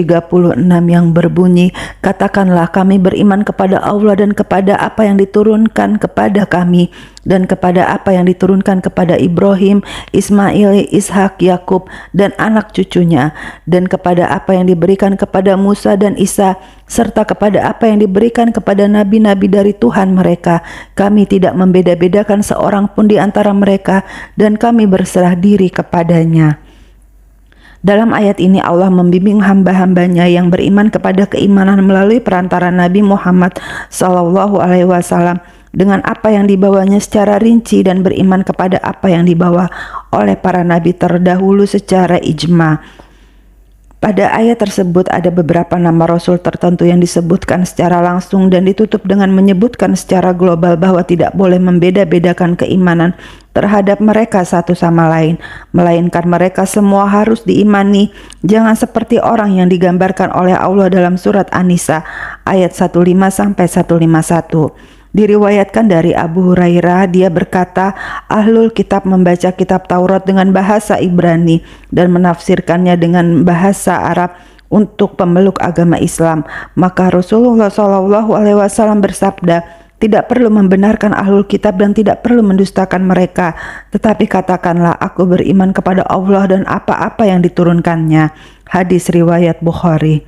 yang berbunyi, katakanlah kami beriman kepada Allah dan kepada apa yang diturunkan kepada kami dan kepada apa yang diturunkan kepada Ibrahim, Ismail, Ishak, Yakub dan anak cucunya, dan kepada apa yang diberikan kepada Musa dan Isa, serta kepada apa yang diberikan kepada nabi-nabi dari Tuhan mereka. Kami tidak membeda-bedakan seorang pun di antara mereka, dan kami berserah diri kepadanya. Dalam ayat ini Allah membimbing hamba-hambanya yang beriman kepada keimanan melalui perantara Nabi Muhammad SAW dengan apa yang dibawanya secara rinci dan beriman kepada apa yang dibawa oleh para nabi terdahulu secara ijma. Pada ayat tersebut ada beberapa nama rasul tertentu yang disebutkan secara langsung dan ditutup dengan menyebutkan secara global bahwa tidak boleh membeda-bedakan keimanan terhadap mereka satu sama lain, melainkan mereka semua harus diimani. Jangan seperti orang yang digambarkan oleh Allah dalam surat An-Nisa ayat 15-151. Diriwayatkan dari Abu Hurairah, dia berkata, Ahlul Kitab membaca kitab Taurat dengan bahasa Ibrani dan menafsirkannya dengan bahasa Arab untuk pemeluk agama Islam. Maka Rasulullah SAW bersabda, tidak perlu membenarkan Ahlul Kitab dan tidak perlu mendustakan mereka, tetapi katakanlah aku beriman kepada Allah dan apa-apa yang diturunkannya. Hadis riwayat Bukhari.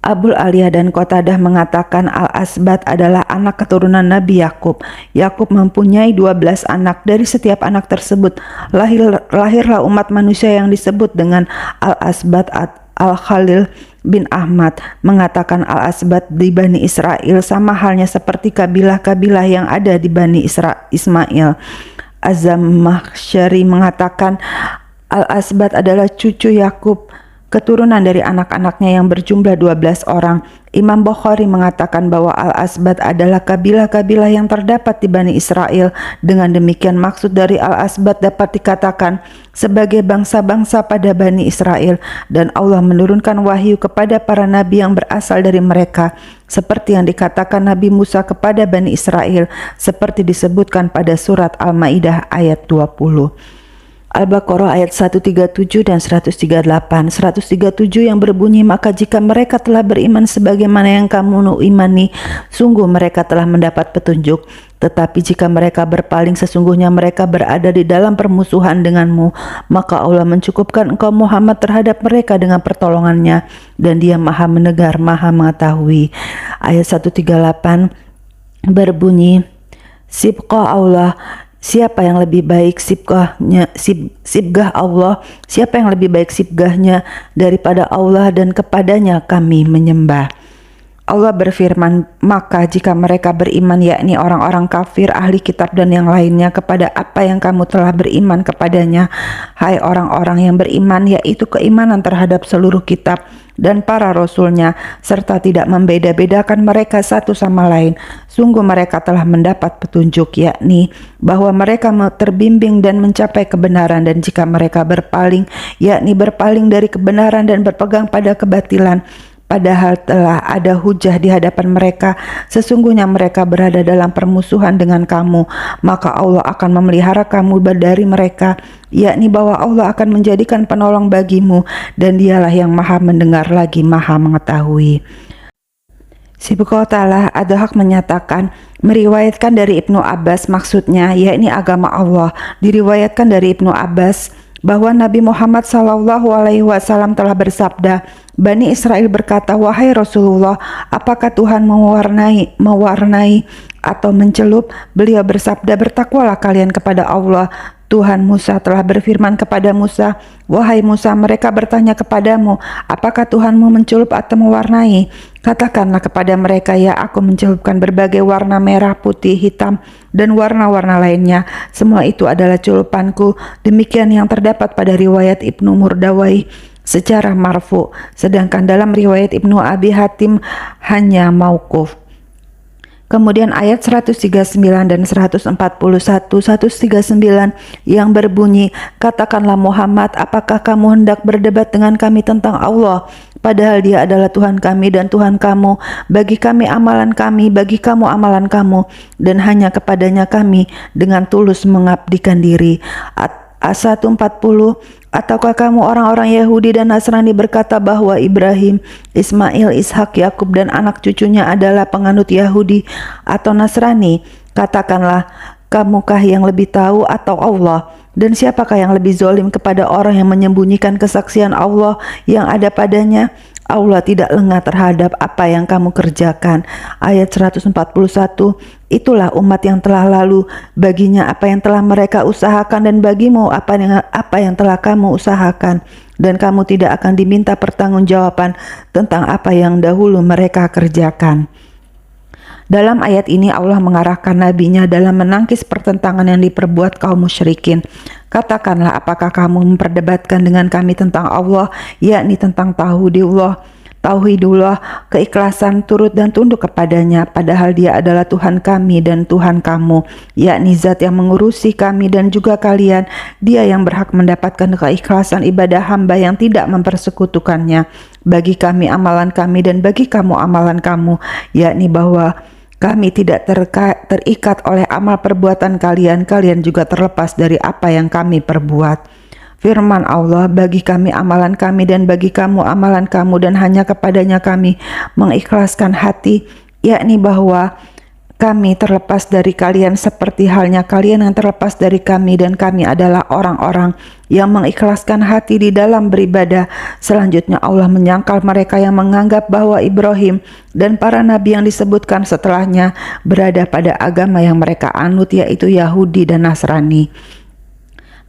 Abul Aliyah dan Qatadah mengatakan Al-Asbat adalah anak keturunan Nabi Yakub. Yakub mempunyai 12 anak. Dari setiap anak tersebut lahirlah umat manusia yang disebut dengan Al-Asbat. Al-Khalil bin Ahmad mengatakan Al-Asbat di Bani Israel sama halnya seperti kabilah-kabilah yang ada di Bani Ismail. Az-Zamakhsyari mengatakan Al-Asbat adalah cucu Yakub, keturunan dari anak-anaknya yang berjumlah 12 orang. Imam Bukhari mengatakan bahwa Al-Asbat adalah kabilah-kabilah yang terdapat di Bani Israel. Dengan demikian maksud dari Al-Asbat dapat dikatakan sebagai bangsa-bangsa pada Bani Israel, dan Allah menurunkan wahyu kepada para nabi yang berasal dari mereka, seperti yang dikatakan Nabi Musa kepada Bani Israel, seperti disebutkan pada surat Al-Maidah ayat 20. Al-Baqarah ayat 137 dan 138. 137 yang berbunyi, maka jika mereka telah beriman sebagaimana yang kamu imani, sungguh mereka telah mendapat petunjuk. Tetapi jika mereka berpaling, sesungguhnya mereka berada di dalam permusuhan denganmu. Maka Allah mencukupkan engkau Muhammad terhadap mereka dengan pertolongannya, dan dia maha mendengar, maha mengetahui. Ayat 138 berbunyi, Sibqah Allah, siapa yang lebih baik sibgah Allah, siapa yang lebih baik sibgahnya daripada Allah, dan kepadanya kami menyembah. Allah berfirman, maka jika mereka beriman, yakni orang-orang kafir, ahli kitab dan yang lainnya, kepada apa yang kamu telah beriman kepadanya, hai orang-orang yang beriman, yaitu keimanan terhadap seluruh kitab dan para rasulnya, serta tidak membeda-bedakan mereka satu sama lain, sungguh mereka telah mendapat petunjuk, yakni bahwa mereka terbimbing dan mencapai kebenaran. Dan jika mereka berpaling, yakni berpaling dari kebenaran dan berpegang pada kebatilan, padahal telah ada hujah di hadapan mereka, sesungguhnya mereka berada dalam permusuhan dengan kamu, maka Allah akan memelihara kamu dari mereka, yakni bahwa Allah akan menjadikan penolong bagimu, dan dialah yang maha mendengar lagi maha mengetahui. Sibqah Ta'ala Ad-Dhahak menyatakan, meriwayatkan dari Ibnu Abbas, maksudnya yakni agama Allah. Diriwayatkan dari Ibnu Abbas bahwa Nabi Muhammad SAW telah bersabda, Bani Israel berkata, wahai Rasulullah, apakah Tuhan mewarnai atau mencelup? Beliau bersabda, bertakwalah kalian kepada Allah. Tuhan Musa telah berfirman kepada Musa, wahai Musa, mereka bertanya kepadamu, apakah Tuhanmu mencelup atau mewarnai? Katakanlah kepada mereka, ya, aku mencelupkan berbagai warna merah, putih, hitam, dan warna-warna lainnya. Semua itu adalah celupanku. Demikian yang terdapat pada riwayat Ibnu Murdawai secara marfu, sedangkan dalam riwayat Ibnu Abi Hatim hanya mauquf. Kemudian ayat 139 dan 141, 139 yang berbunyi, "Katakanlah Muhammad, apakah kamu hendak berdebat dengan kami tentang Allah? Padahal Dia adalah Tuhan kami dan Tuhan kamu. Bagi kami amalan kami, bagi kamu amalan kamu, dan hanya kepadanya kami dengan tulus mengabdikan diri." A140, "Ataukah kamu orang-orang Yahudi dan Nasrani berkata bahwa Ibrahim, Ismail, Ishak, Yakub dan anak cucunya adalah penganut Yahudi atau Nasrani? Katakanlah, kamukah yang lebih tahu atau Allah? Dan siapakah yang lebih zalim kepada orang yang menyembunyikan kesaksian Allah yang ada padanya? Allah tidak lengah terhadap apa yang kamu kerjakan." Ayat 141, "Itulah umat yang telah lalu, baginya apa yang telah mereka usahakan, dan bagimu apa yang telah kamu usahakan, dan kamu tidak akan diminta pertanggungjawaban tentang apa yang dahulu mereka kerjakan." Dalam ayat ini Allah mengarahkan nabinya dalam menangkis pertentangan yang diperbuat kaum musyrikin. "Katakanlah, apakah kamu memperdebatkan dengan kami tentang Allah, yakni tentang tauhidullah, keikhlasan, turut dan tunduk kepadanya, padahal Dia adalah Tuhan kami dan Tuhan kamu, yakni Zat yang mengurusi kami dan juga kalian. Dia yang berhak mendapatkan keikhlasan ibadah hamba yang tidak mempersekutukannya. Bagi kami amalan kami dan bagi kamu amalan kamu, yakni bahwa kami tidak terikat oleh amal perbuatan kalian, kalian juga terlepas dari apa yang kami perbuat." Firman Allah, "Bagi kami amalan kami dan bagi kamu amalan kamu, dan hanya kepadanya kami mengikhlaskan hati, yakni bahwa kami terlepas dari kalian seperti halnya kalian yang terlepas dari kami, dan kami adalah orang-orang yang mengikhlaskan hati di dalam beribadah." Selanjutnya Allah menyangkal mereka yang menganggap bahwa Ibrahim dan para nabi yang disebutkan setelahnya berada pada agama yang mereka anut, yaitu Yahudi dan Nasrani.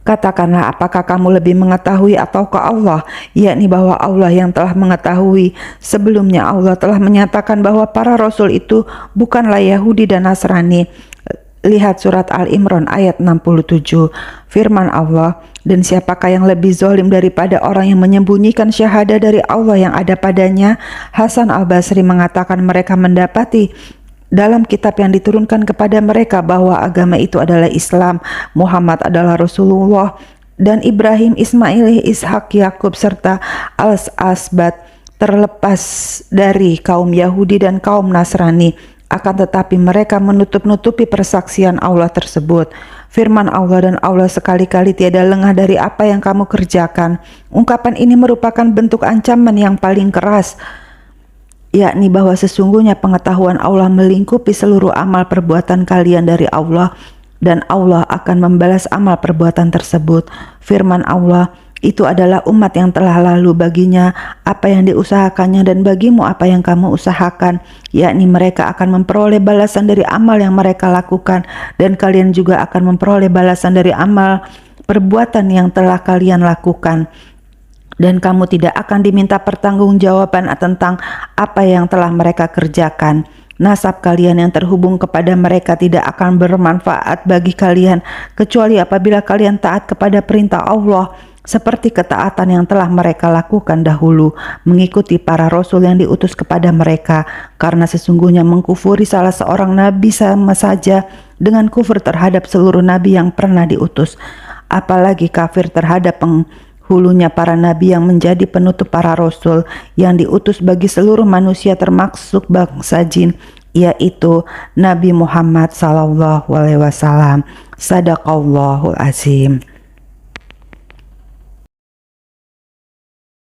"Katakanlah, apakah kamu lebih mengetahui ataukah Allah? Yakni bahwa Allah yang telah mengetahui. Sebelumnya Allah telah menyatakan bahwa para rasul itu bukanlah Yahudi dan Nasrani." Lihat surat Al-Imran ayat 67. Firman Allah, "Dan siapakah yang lebih zalim daripada orang yang menyembunyikan syahadah dari Allah yang ada padanya?" Hasan Al-Basri mengatakan mereka mendapati dalam kitab yang diturunkan kepada mereka bahwa agama itu adalah Islam, Muhammad adalah Rasulullah, dan Ibrahim, Ismail, Ishak, Yakub serta Al-Asbat terlepas dari kaum Yahudi dan kaum Nasrani. Akan tetapi mereka menutup-nutupi persaksian Allah tersebut. Firman Allah, "Dan Allah sekali-kali tiada lengah dari apa yang kamu kerjakan." Ungkapan ini merupakan bentuk ancaman yang paling keras, yakni bahwa sesungguhnya pengetahuan Allah melingkupi seluruh amal perbuatan kalian dari Allah, dan Allah akan membalas amal perbuatan tersebut. Firman Allah, "Itu adalah umat yang telah lalu, baginya apa yang diusahakannya dan bagimu apa yang kamu usahakan, yakni mereka akan memperoleh balasan dari amal yang mereka lakukan, dan kalian juga akan memperoleh balasan dari amal perbuatan yang telah kalian lakukan. Dan kamu tidak akan diminta pertanggungjawaban tentang apa yang telah mereka kerjakan. Nasab kalian yang terhubung kepada mereka tidak akan bermanfaat bagi kalian, kecuali apabila kalian taat kepada perintah Allah, seperti ketaatan yang telah mereka lakukan dahulu, mengikuti para rasul yang diutus kepada mereka, karena sesungguhnya mengkufuri salah seorang nabi sama saja dengan kufur terhadap seluruh nabi yang pernah diutus, apalagi kafir terhadap hulunya para nabi yang menjadi penutup para rasul yang diutus bagi seluruh manusia termasuk bangsa jin, yaitu Nabi Muhammad SAW. Sadaqallahul azim.